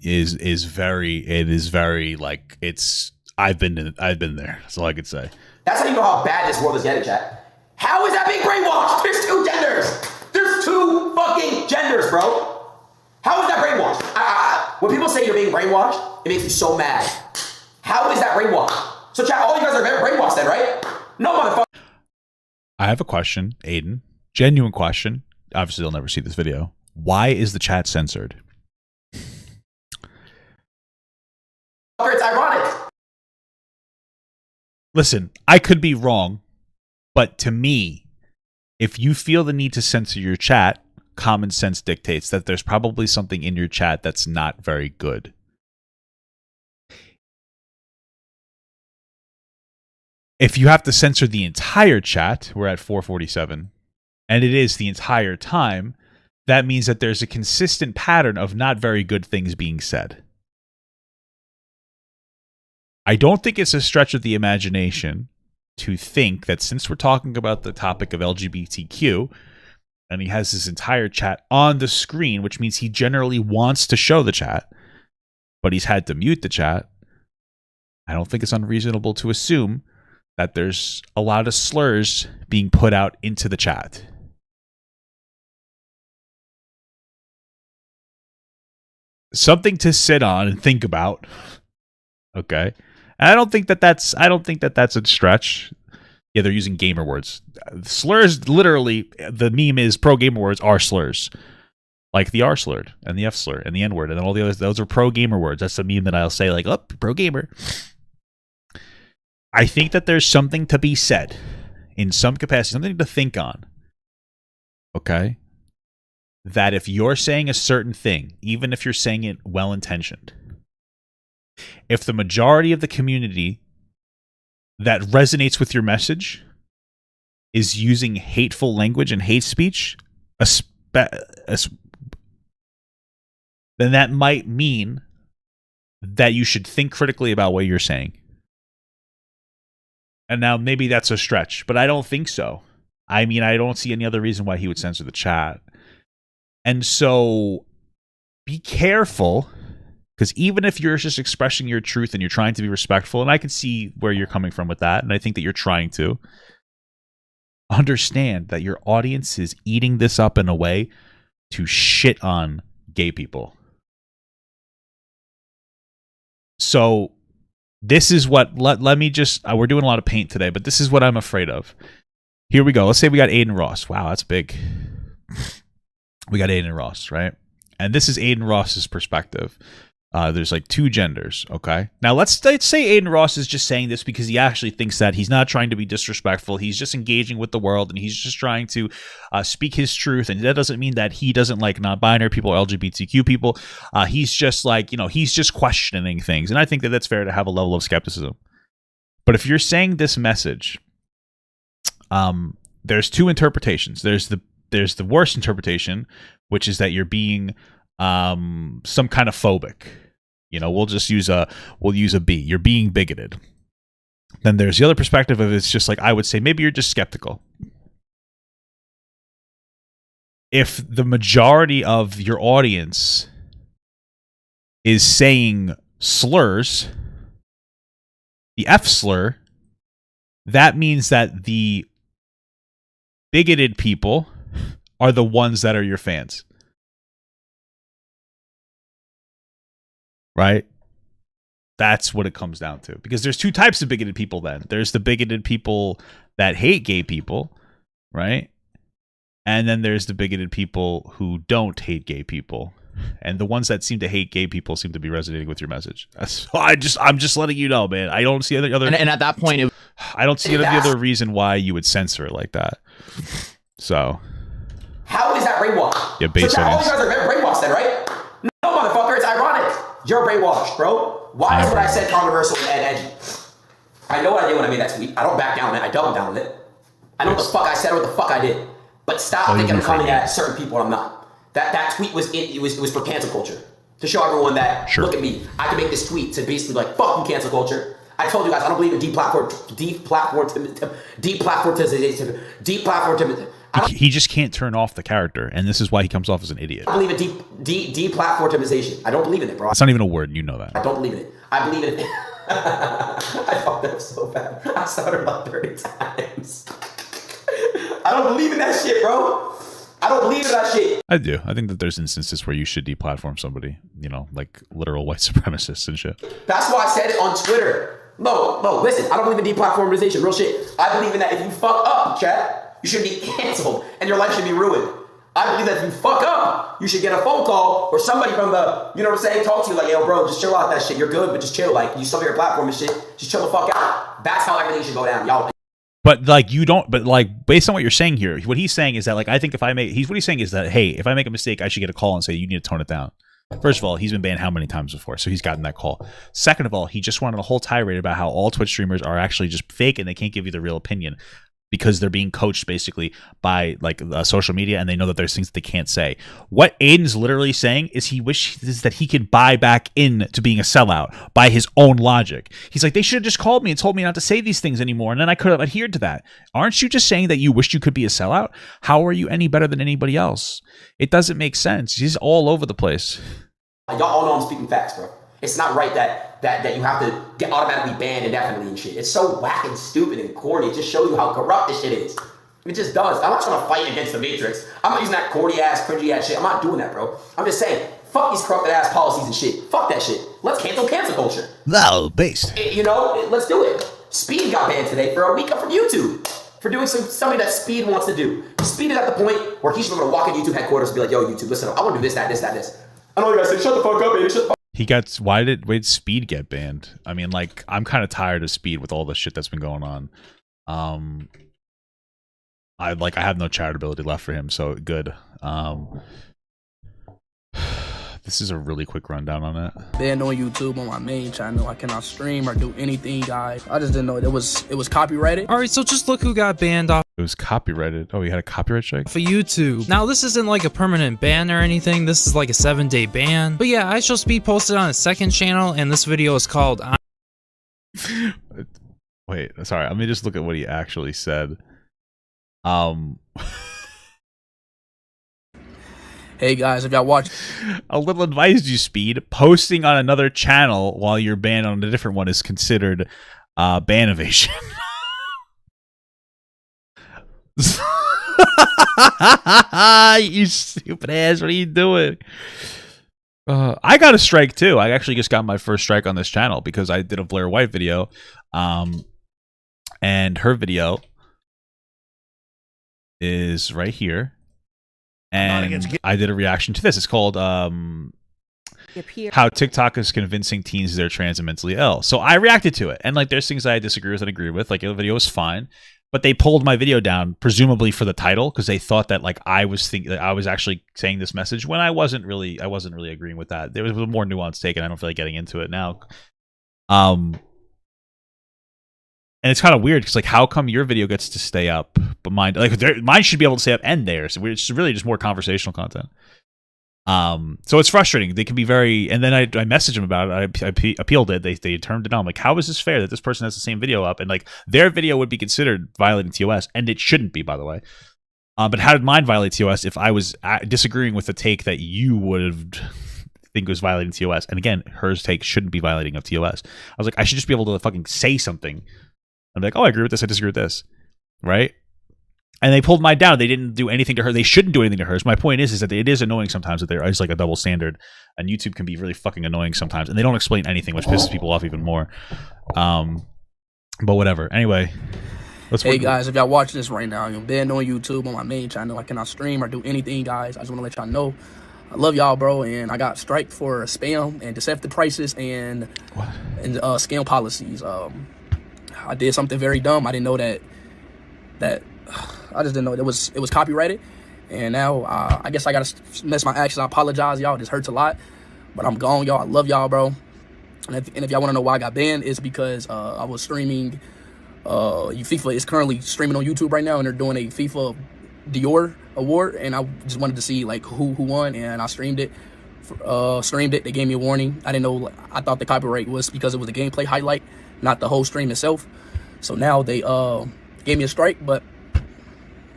is very like, it's I've been there. That's all I could say. That's how you know how bad this world is getting, Jack. How is that being brainwashed? There's two genders. There's two fucking genders, bro. How is that brainwashed? When people say you're being brainwashed, it makes me so mad. How is that brainwashed? So, chat, all you guys are brainwashed then, right? No, motherfucker. I have a question, Aiden. Genuine question. Obviously, they'll never see this video. Why is the chat censored? It's ironic. Listen, I could be wrong, but to me, if you feel the need to censor your chat, common sense dictates that there's probably something in your chat that's not very good. If you have to censor the entire chat, we're at 447, and it is the entire time, that means that there's a consistent pattern of not very good things being said. I don't think it's a stretch of the imagination to think that since we're talking about the topic of LGBTQ, and he has his entire chat on the screen, which means he generally wants to show the chat, but he's had to mute the chat, I don't think it's unreasonable to assume that there's a lot of slurs being put out into the chat. Something to sit on and think about. Okay. And I don't think that that's a stretch. Yeah, they're using gamer words. Slurs, literally, the meme is pro gamer words are slurs. Like the R slurred and the F slur and the N word and then all the others. Those are pro gamer words. That's the meme that I'll say, like, oh, pro gamer. I think that there's something to be said in some capacity, something to think on. Okay? That if you're saying a certain thing, even if you're saying it well-intentioned, if the majority of the community that resonates with your message is using hateful language and hate speech, then that might mean that you should think critically about what you're saying. And now maybe that's a stretch, but I don't think so. I mean, I don't see any other reason why he would censor the chat. And so be careful, because even if you're just expressing your truth and you're trying to be respectful, and I can see where you're coming from with that, and I think that you're trying to, understand that your audience is eating this up in a way to shit on gay people. So this is what, let me just, we're doing a lot of paint today, but this is what I'm afraid of. Here we go. Let's say we got Aiden Ross. Wow, that's big. We got Aiden Ross, right? And this is Aiden Ross's perspective. There's like two genders, okay? Now, let's say Aiden Ross is just saying this because he actually thinks that he's not trying to be disrespectful. He's just engaging with the world, and he's just trying to speak his truth. And that doesn't mean that he doesn't like non-binary people or LGBTQ people. He's just like, he's just questioning things. And I think that that's fair to have a level of skepticism. But if you're saying this message, there's two interpretations. There's the worst interpretation, which is that you're being some kind of phobic. We'll use a B. You're being bigoted. Then there's the other perspective of it's just like, I would say maybe you're just skeptical. If the majority of your audience is saying slurs, the F slur, that means that the bigoted people are the ones that are your fans. Right? That's what it comes down to. Because there's two types of bigoted people then. There's the bigoted people that hate gay people, right? And then there's the bigoted people who don't hate gay people. And the ones that seem to hate gay people seem to be resonating with your message. I'm just letting you know, man. I don't see any other. And at that point, I don't see any other reason why you would censor it like that. So, how is that brainwashed? Yeah, based so on all you guys are very brainwashed then, right? No, motherfucker, it's ironic. You're brainwashed, bro. Why is what I said controversial and edgy? I know what I did when I made that tweet. I don't back down on it. I double down on it. I know what the fuck I said or what the fuck I did. But stop thinking I'm coming at certain people when I'm not. That tweet was it was for cancel culture. To show everyone that, look at me, I can make this tweet to basically like, fuck you, cancel culture. I told you guys, I don't believe in he just can't turn off the character, and this is why he comes off as an idiot. I believe in deplatformization. I don't believe in it, bro. It's not even a word, you know that. I don't believe in it. I believe in it. I fucked up so bad. I stuttered about 30 times. I don't believe in that shit, bro. I don't believe in that shit. I do. I think that there's instances where you should deplatform somebody, you know, like literal white supremacists and shit. That's why I said it on Twitter. No, listen, I don't believe in deplatformization, real shit. I believe in that if you fuck up, chat, you should be canceled and your life should be ruined. I believe that if you fuck up, you should get a phone call or somebody from the, you know what I'm saying, talk to you like, yo, bro, just chill out that shit. You're good, but just chill. Like, you still your platform and shit. Just chill the fuck out. That's how everything should go down, y'all. But like you don't, but like based on what you're saying here, what he's saying is that like I think if I make, what he's saying is that hey, if I make a mistake, I should get a call and say you need to tone it down. First of all, he's been banned how many times before, so he's gotten that call. Second of all, he just wanted a whole tirade about how all Twitch streamers are actually just fake and they can't give you the real opinion because they're being coached basically by like social media and they know that there's things that they can't say. What Aiden's literally saying is he wishes that he could buy back into being a sellout by his own logic. He's like, they should have just called me and told me not to say these things anymore and then I could have adhered to that. Aren't you just saying that you wished you could be a sellout? How are you any better than anybody else? It doesn't make sense. He's all over the place. Y'all all know I'm speaking facts, bro. It's not right that you have to get automatically banned indefinitely and shit. It's so whack and stupid and corny. It just shows you how corrupt this shit is. It just does. I'm not trying to fight against the Matrix. I'm not using that corny ass, cringy ass shit. I'm not doing that, bro. I'm just saying, fuck these corrupted ass policies and shit. Fuck that shit. Let's cancel culture. No, based. You know, let's do it. Speed got banned today for a week up from YouTube for doing something that Speed wants to do. Speed is at the point where he should be able to walk in YouTube headquarters and be like, yo, YouTube, listen up. I want to do this, that, this, that, this. I know you guys say, shut the fuck up, baby. Shut the fuck up. He got, why did Speed get banned? I mean, like, I'm kind of tired of Speed with all the shit that's been going on. I have no charitability left for him, so good. This is a really quick rundown on it. Banned on YouTube on my main channel. I cannot stream or do anything, guys. I just didn't know it was copyrighted. All right, so just look who got banned off. It was copyrighted. Oh, he had a copyright strike? For YouTube. Now, this isn't like a permanent ban or anything. This is like a 7-day ban. But yeah, I shall Speed posted on his second channel, and this video is called... Wait, sorry. Let me just look at what he actually said. Hey guys, if y'all watch... A little advice, you Speed. Posting on another channel while you're banned on a different one is considered ban evasion. You stupid ass, what are you doing? I got a strike too. I actually just got my first strike on this channel because I did a Blair White video, and her video is right here, and I did a reaction to this. It's called how TikTok is convincing teens they're trans and mentally ill. So I reacted to it, and like there's things I disagree with and agree with. Like the video was fine, but they pulled my video down presumably for the title because they thought that like I was actually saying this message when I wasn't really agreeing with that. There was a more nuanced take, and I don't feel like getting into it now. And it's kind of weird because like how come your video gets to stay up but mine should be able to stay up and theirs. It's really just more conversational content. So it's frustrating. They can be very, and then I messaged them about it. I appealed it. They turned it down. I'm like, how is this fair that this person has the same video up and like their video would be considered violating TOS, and it shouldn't be, by the way. But how did mine violate TOS if I was disagreeing with the take that you would have think was violating TOS? And again, hers take shouldn't be violating of TOS. I was like, I should just be able to fucking say something. I'm like, oh, I agree with this. I disagree with this, right? And they pulled mine down. They didn't do anything to her. They shouldn't do anything to hers. My point is that it is annoying sometimes that there is like a double standard, and YouTube can be really fucking annoying sometimes, and they don't explain anything, which pisses people off even more. But whatever. Anyway, hey guys, if y'all watching this right now, you're banned on YouTube on my main channel. I cannot stream or do anything, guys. I just want to let y'all know. I love y'all, bro, and I got striked for spam and deceptive prices and scam policies. I did something very dumb. I didn't know that I just didn't know it was copyrighted, and now I guess I gotta miss my actions. I apologize, y'all. This hurts a lot, but I'm gone, y'all. I love y'all, bro. And if y'all want to know why I got banned, it's because I was streaming. FIFA is currently streaming on YouTube right now, and they're doing a FIFA Dior award, and I just wanted to see like who won, and I streamed it. They gave me a warning. I didn't know. I thought the copyright was because it was a gameplay highlight, not the whole stream itself. So now they gave me a strike, but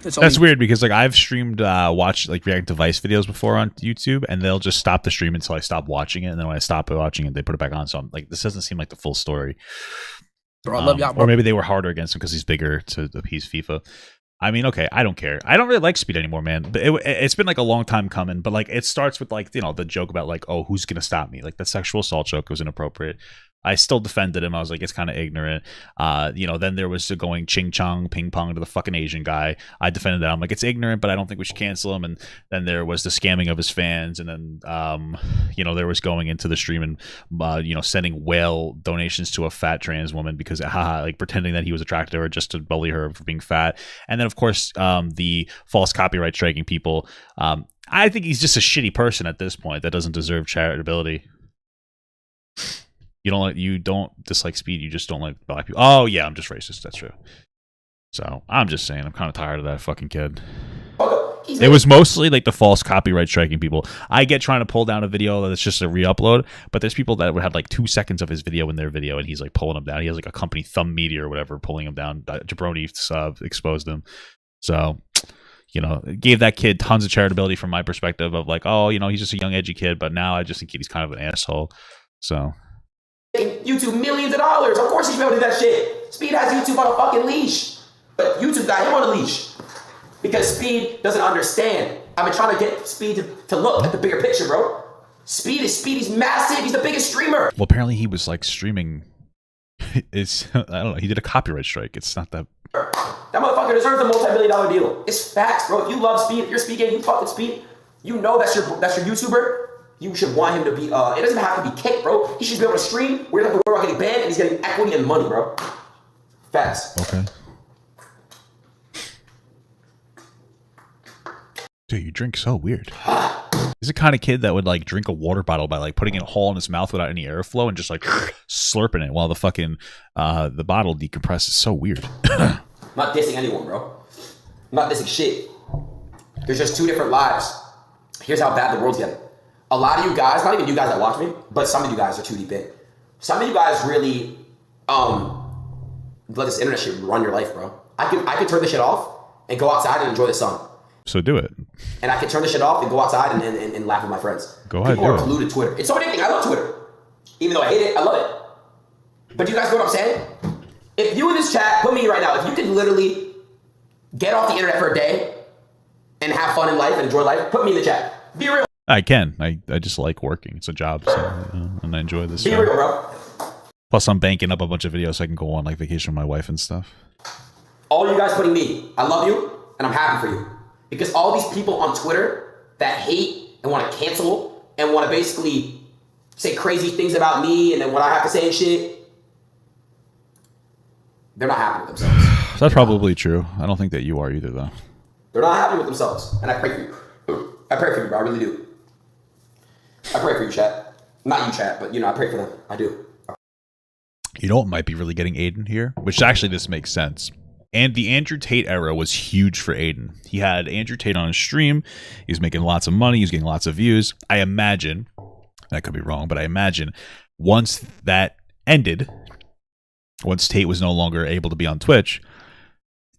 that's weird because like I've streamed watch like React device videos before on YouTube, and they'll just stop the stream until I stop watching it, and then when I stop watching it, they put it back on. So I'm like, this doesn't seem like the full story. Bro, I love y'all, bro. Or maybe they were harder against him because he's bigger to appease FIFA. I mean, okay, I don't care. I don't really like Speed anymore, man. But it's been like a long time coming. But like, it starts with like, you know, the joke about like, oh, who's gonna stop me? Like the sexual assault joke was inappropriate. I still defended him. I was like, it's kind of ignorant. You know, then there was the going ching chong ping pong to the fucking Asian guy. I defended that. I'm like, it's ignorant, but I don't think we should cancel him. And then there was the scamming of his fans. And then, you know, there was going into the stream and, you know, sending whale donations to a fat trans woman because, like pretending that he was attracted to her just to bully her for being fat. And then, of course, the false copyright striking people. I think he's just a shitty person at this point that doesn't deserve charitability. You don't dislike Speed, you just don't like black people. Oh yeah, I'm just racist, that's true. So I'm just saying, I'm kind of tired of that fucking kid. It was mostly like the false copyright striking people. I get trying to pull down a video that's just a re-upload, but there's people that would have like 2 seconds of his video in their video, and he's like pulling them down. He has like a company Thumb Media or whatever pulling him down. Jabroni exposed him. So, you know, gave that kid tons of charitability from my perspective of like, oh, you know, he's just a young edgy kid, but now I just think he's kind of an asshole. So YouTube millions of dollars. Of course he should be able to do that shit. Speed has YouTube on a fucking leash. But YouTube got him on a leash. Because Speed doesn't understand. I've been trying to get Speed to look at the bigger picture, bro. He's massive. He's the biggest streamer. Well, apparently he was like streaming. I don't know. He did a copyright strike. It's not that. That motherfucker deserves a multi-million-dollar deal. It's facts, bro. If you love Speed, if you're Speed gang, you fucking Speed. You know that's your YouTuber. You should want him to be, it doesn't have to be kicked, bro. He should be able to stream. We're not worried about getting banned, and he's getting equity and money, bro. Facts. Okay. Dude, you drink so weird. He's the kind of kid that would like drink a water bottle by like putting it in a hole in his mouth without any airflow and just like slurping it while the fucking, the bottle decompresses. So weird. I'm not dissing anyone, bro. I'm not dissing shit. There's just 2 different lives. Here's how bad the world's getting. A lot of you guys, not even you guys that watch me, but some of you guys are too deep in. Some of you guys really let this internet shit run your life, bro. I could turn this shit off and go outside and enjoy the sun. So do it. And I could turn this shit off and go outside and laugh with my friends. Go ahead. People are polluted Twitter. It's so addicting. I love Twitter. Even though I hate it, I love it. But do you guys know what I'm saying? If you in this chat, put me right now, if you could literally get off the internet for a day and have fun in life and enjoy life, put me in the chat. Be real. I can. I just like working. It's a job, so, and I enjoy this. Be real, bro. Plus, I'm banking up a bunch of videos so I can go on like vacation with my wife and stuff. All you guys putting me, I love you, and I'm happy for you. Because all these people on Twitter that hate and want to cancel and want to basically say crazy things about me and then what I have to say and shit, they're not happy with themselves. That's probably true. I don't think that you are either, though. They're not happy with themselves, and I pray for you. I pray for you, bro. I really do. I pray for you, chat. Not you, chat, but, you know, I pray for them. I do. You know what might be really getting Aiden here? Which actually this makes sense. And the Andrew Tate era was huge for Aiden. He had Andrew Tate on his stream. He was making lots of money. He was getting lots of views. I imagine, that could be wrong, but I imagine once that ended, once Tate was no longer able to be on Twitch,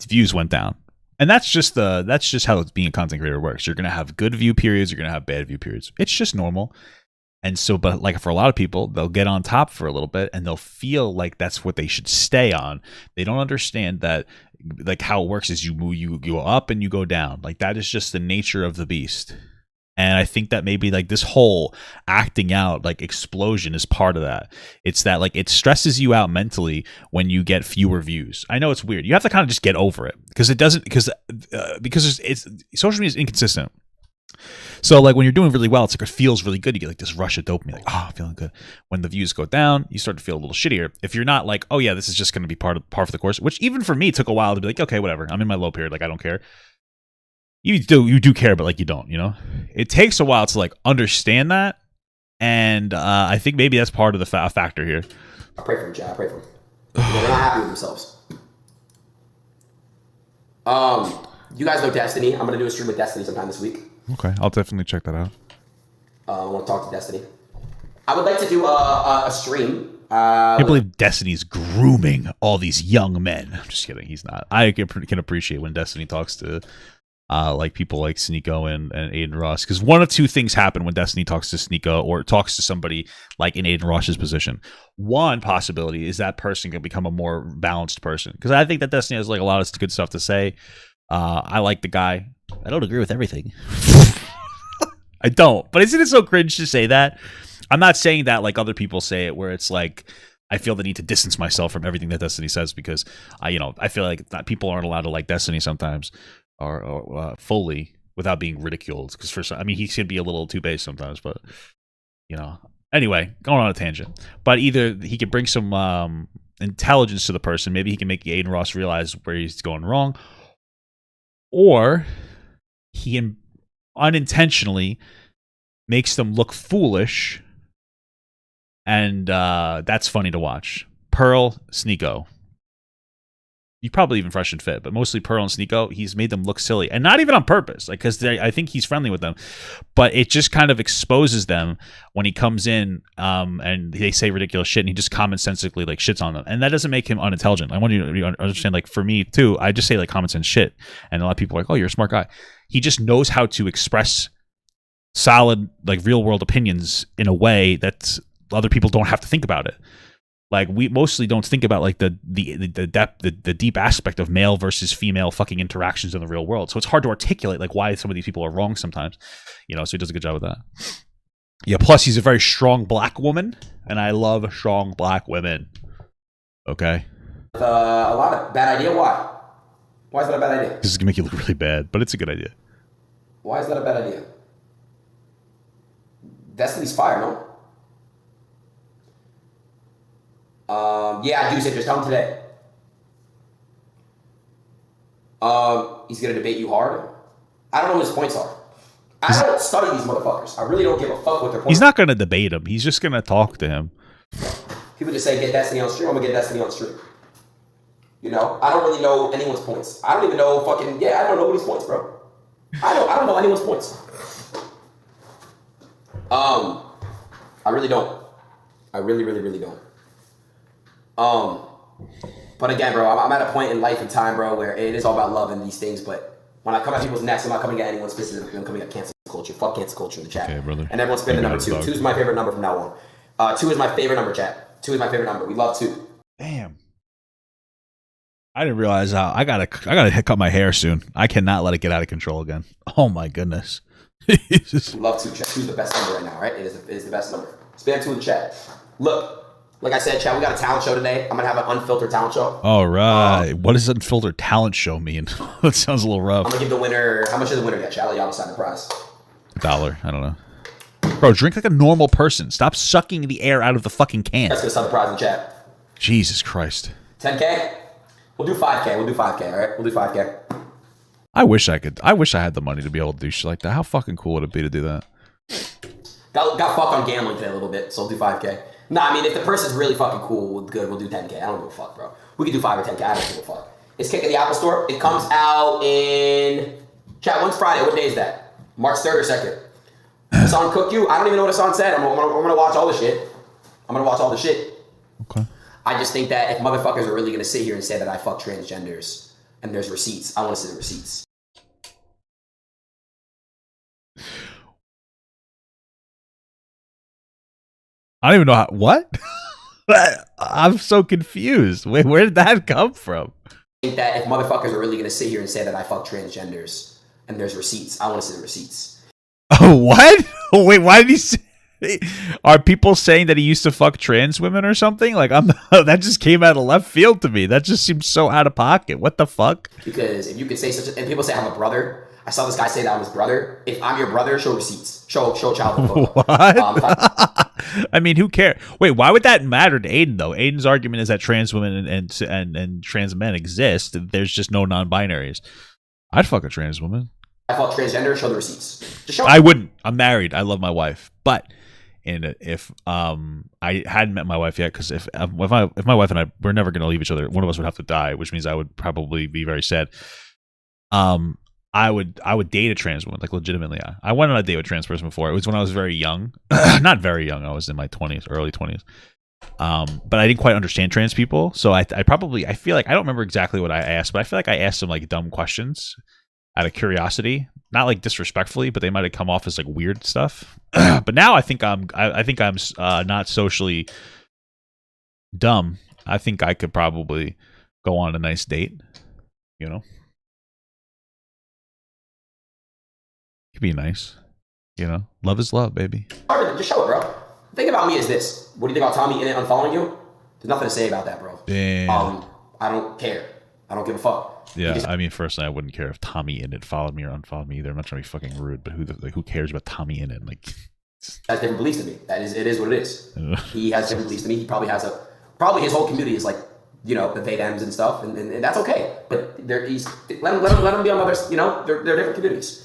views went down. And that's just how being a content creator works. You're going to have good view periods. You're going to have bad view periods. It's just normal. And so, but like for a lot of people, they'll get on top for a little bit and they'll feel like that's what they should stay on. They don't understand that like how it works is you go up and you go down. Like that is just the nature of the beast. And I think that maybe like this whole acting out like explosion is part of that. It's that like it stresses you out mentally when you get fewer views. I know it's weird. You have to kind of just get over it because it doesn't because it's social media is inconsistent. So like when you're doing really well, it's like it feels really good. You get like this rush of dopamine, like, oh, I'm feeling good. When the views go down, you start to feel a little shittier. If you're not like, oh yeah, this is just going to be par for the course, which even for me took a while to be like, okay, whatever. I'm in my low period, like I don't care. You do care, but like you don't, you know. It takes a while to like understand that, and I think maybe that's part of the factor here. I pray for them, Chad. I pray for them. They're not happy with themselves. You guys know Destiny. I'm gonna do a stream with Destiny sometime this week. Okay, I'll definitely check that out. I want to talk to Destiny. I would like to do a stream. I can't believe Destiny's grooming all these young men. I'm just kidding. He's not. I can appreciate when Destiny talks to like people like Sneeko and Aiden Ross, because one of two things happen when Destiny talks to Sneeko or talks to somebody like in Aiden Ross's position. One possibility is that person can become a more balanced person, because I think that Destiny has like a lot of good stuff to say. I like the guy. I don't agree with everything. I don't, but isn't it so cringe to say that? I'm not saying that like other people say it, where it's like I feel the need to distance myself from everything that Destiny says, because I feel like people aren't allowed to like Destiny sometimes, or fully, without being ridiculed. Because he can be a little too base sometimes, but anyway, going on a tangent. But either he can bring some intelligence to the person, maybe he can make Aiden Ross realize where he's going wrong, or he unintentionally makes them look foolish, and that's funny to watch. Pearl, Sneeko. You probably even Fresh and Fit, but mostly Pearl and Sneeko, he's made them look silly, and not even on purpose, like, because I think he's friendly with them, but it just kind of exposes them when he comes in and they say ridiculous shit, and he just commonsensically like shits on them, and that doesn't make him unintelligent. I want you to understand, like, for me too, I just say like common sense shit, and a lot of people are like, oh, you're a smart guy. He just knows how to express solid, like, real world opinions in a way that other people don't have to think about it. Like, we mostly don't think about like the depth, the deep aspect of male versus female fucking interactions in the real world. So it's hard to articulate like why some of these people are wrong sometimes, so he does a good job with that. Yeah, plus he's a very strong black woman, and I love strong black women. Okay. A lot of bad idea. Why? Why is that a bad idea? This is gonna make you look really bad, but it's a good idea. Why is that a bad idea? Destiny's fire, no? Yeah, I do say just tell him today. He's gonna debate you hard. I don't know what his points are. I don't study these motherfuckers. I really don't give a fuck what their points are. He's not gonna debate him. He's just gonna talk to him. People just say, get Destiny on stream. I'm gonna get Destiny on stream. I don't really know anyone's points. I don't even know I don't know anybody's points, bro. I don't know anyone's points. I really don't. I really, really, really don't. But again, bro, I'm at a point in life and time, bro, where it is all about love and these things. But when I come at people's necks, I'm not coming at anyone specifically. I'm coming at cancel culture. Fuck cancel culture in the chat. Okay, brother. And everyone's spinning number 2. 2 is my favorite number from now on. 2 is my favorite number, chat. 2 is my favorite number. We love 2. Damn. I didn't realize how I gotta cut my hair soon. I cannot let it get out of control again. Oh my goodness. We love 2, chat. 2 is the best number right now, right? It is the best number. Spam 2 in the chat. Look. Like I said, chat, we got a talent show today. I'm going to have an unfiltered talent show. All right. What does unfiltered talent show mean? That sounds a little rough. I'm going to give the winner... How much does the winner get, chat? I'll let y'all decide the prize. $1. I don't know. Bro, drink like a normal person. Stop sucking the air out of the fucking can. That's going to decide the prize in the chat. Jesus Christ. 10K? We'll do 5K. We'll do 5K, all right? We'll do 5K. I wish I had the money to be able to do shit like that. How fucking cool would it be to do that? Got fucked on gambling today a little bit, so we'll do 5K. Nah, I mean, if the person's really fucking cool, good, we'll do 10K. I don't give a fuck, bro. We can do 5 or 10K. I don't give a fuck. It's Kick in the Apple Store. It comes out in... Chat, when's Friday? What day is that? March 3rd or 2nd? Hassan cooked you? I don't even know what Hassan said. I'm gonna watch all the shit. I'm gonna watch all the shit. Okay. I just think that if motherfuckers are really gonna sit here and say that I fuck transgenders and there's receipts, I want to see the receipts. I don't even know how... What? I'm so confused. Wait, where did that come from? I think that if motherfuckers are really going to sit here and say that I fuck transgenders and there's receipts, I want to see the receipts. Oh, what? Wait, why did he say... Are people saying that he used to fuck trans women or something? Like, that just came out of left field to me. That just seems so out of pocket. What the fuck? Because if you could say such a... And people say I'm a brother. I saw this guy say that I'm his brother. If I'm your brother, show receipts. Show child photo. What? I mean, who cares? Wait, why would that matter to Aiden though? Aiden's argument is that trans women and trans men exist. There's just no non-binaries. I'd fuck a trans woman. I felt transgender. Show the receipts. Just show. I wouldn't. I'm married. I love my wife, but if I hadn't met my wife yet, because if my wife and I, we're never gonna leave each other. One of us would have to die, which means I would probably be very sad. I would date a trans woman, like legitimately. I went on a date with a trans person before. It was when I was very young, not very young. I was in my 20s, early 20s. But I didn't quite understand trans people, so I feel like I don't remember exactly what I asked, but I feel like I asked some like dumb questions out of curiosity, not like disrespectfully, but they might have come off as like weird stuff. But now I think I'm not socially dumb. I think I could probably go on a nice date, you know. Could be nice, you know. Love is love, baby. Just show it, bro. The thing about me is this. What do you think about Tommy in it unfollowing you? There's nothing to say about that, bro. Damn. I don't care. I don't give a fuck. Yeah, I mean, personally, I wouldn't care if Tommy in it followed me or unfollowed me either. I'm not trying to be fucking rude, but who cares about Tommy in it? Like, has different beliefs than me. It is what it is. He has different beliefs than me. He probably has probably his whole community is like, you know, the they thems and stuff, and that's okay. But let him be on others. You know, they're different communities.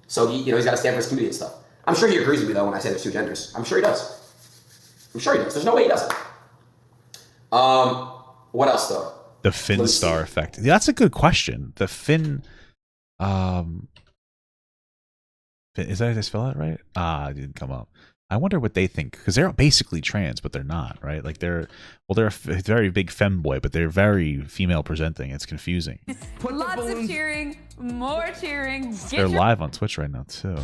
So he's got to stand for his community and stuff. I'm sure he agrees with me though when I say there's two genders. I'm sure he does. There's no way he doesn't. What else though? The Finn star effect. Yeah, that's a good question. The Finn, is that how I spell that right? It didn't come up. I wonder what they think, because they're basically trans, but they're not, right? Like they're a very big femboy, but they're very female presenting. It's confusing. Lots of cheering, more cheering. They're live on Twitch right now too.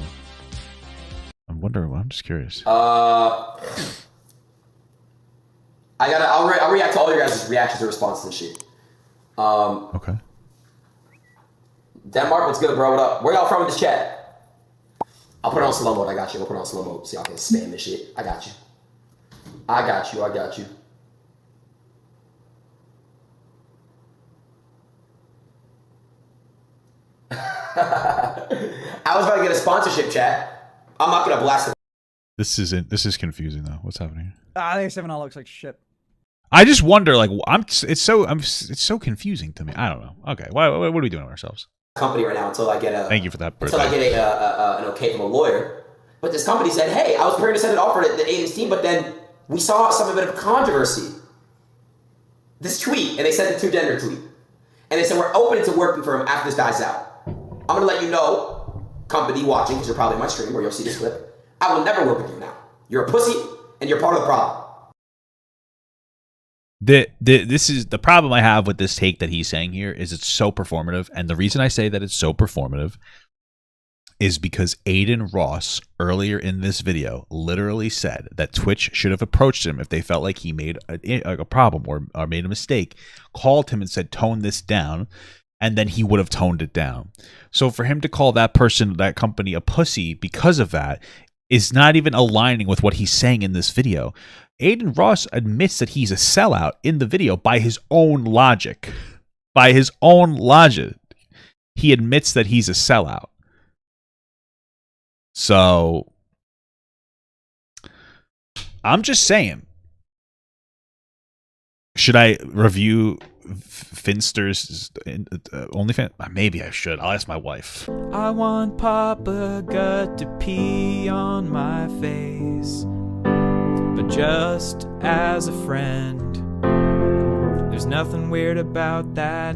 I'm wondering. I'm just curious. I'll react to all your guys' reactions and responses and shit. Okay. Denmark, what's good, bro? What up? Where y'all from in this chat? I'll put it on slow mode. I got you. We'll put it on slow mode so y'all can spam this shit. I got you. I got you. I was about to get a sponsorship chat. I'm not gonna blast it. This is confusing though. What's happening? I think 7 looks like shit. I just wonder, like, it's so confusing to me. I don't know. Okay, what are we doing with ourselves? Company right now until I get thank you for that. Until I get an okay from a lawyer. But this company said, hey, I was prepared to send an offer to Aiden's team, but then we saw some bit of controversy. This tweet, and they sent a 2-gender tweet, and they said we're open to working for him after this dies out. I'm gonna let you know, company watching, because you're probably in my stream or you'll see this clip. I will never work with you now. You're a pussy, and you're part of the problem. This is the problem I have with this take that he's saying here is it's so performative, and the reason I say that it's so performative is because Aiden Ross earlier in this video literally said that Twitch should have approached him if they felt like he made a problem or made a mistake, called him and said tone this down, and then he would have toned it down. So for him to call that person, that company, a pussy because of that is not even aligning with what he's saying in this video. Aiden Ross admits that he's a sellout in the video by his own logic. By his own logic, he admits that he's a sellout. So, I'm just saying, should I review Finster's OnlyFans? Maybe I should. I'll ask my wife. I want Papa Gut to pee on my face, but just as a friend. There's nothing weird about that.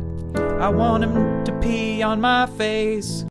I want him to pee on my face.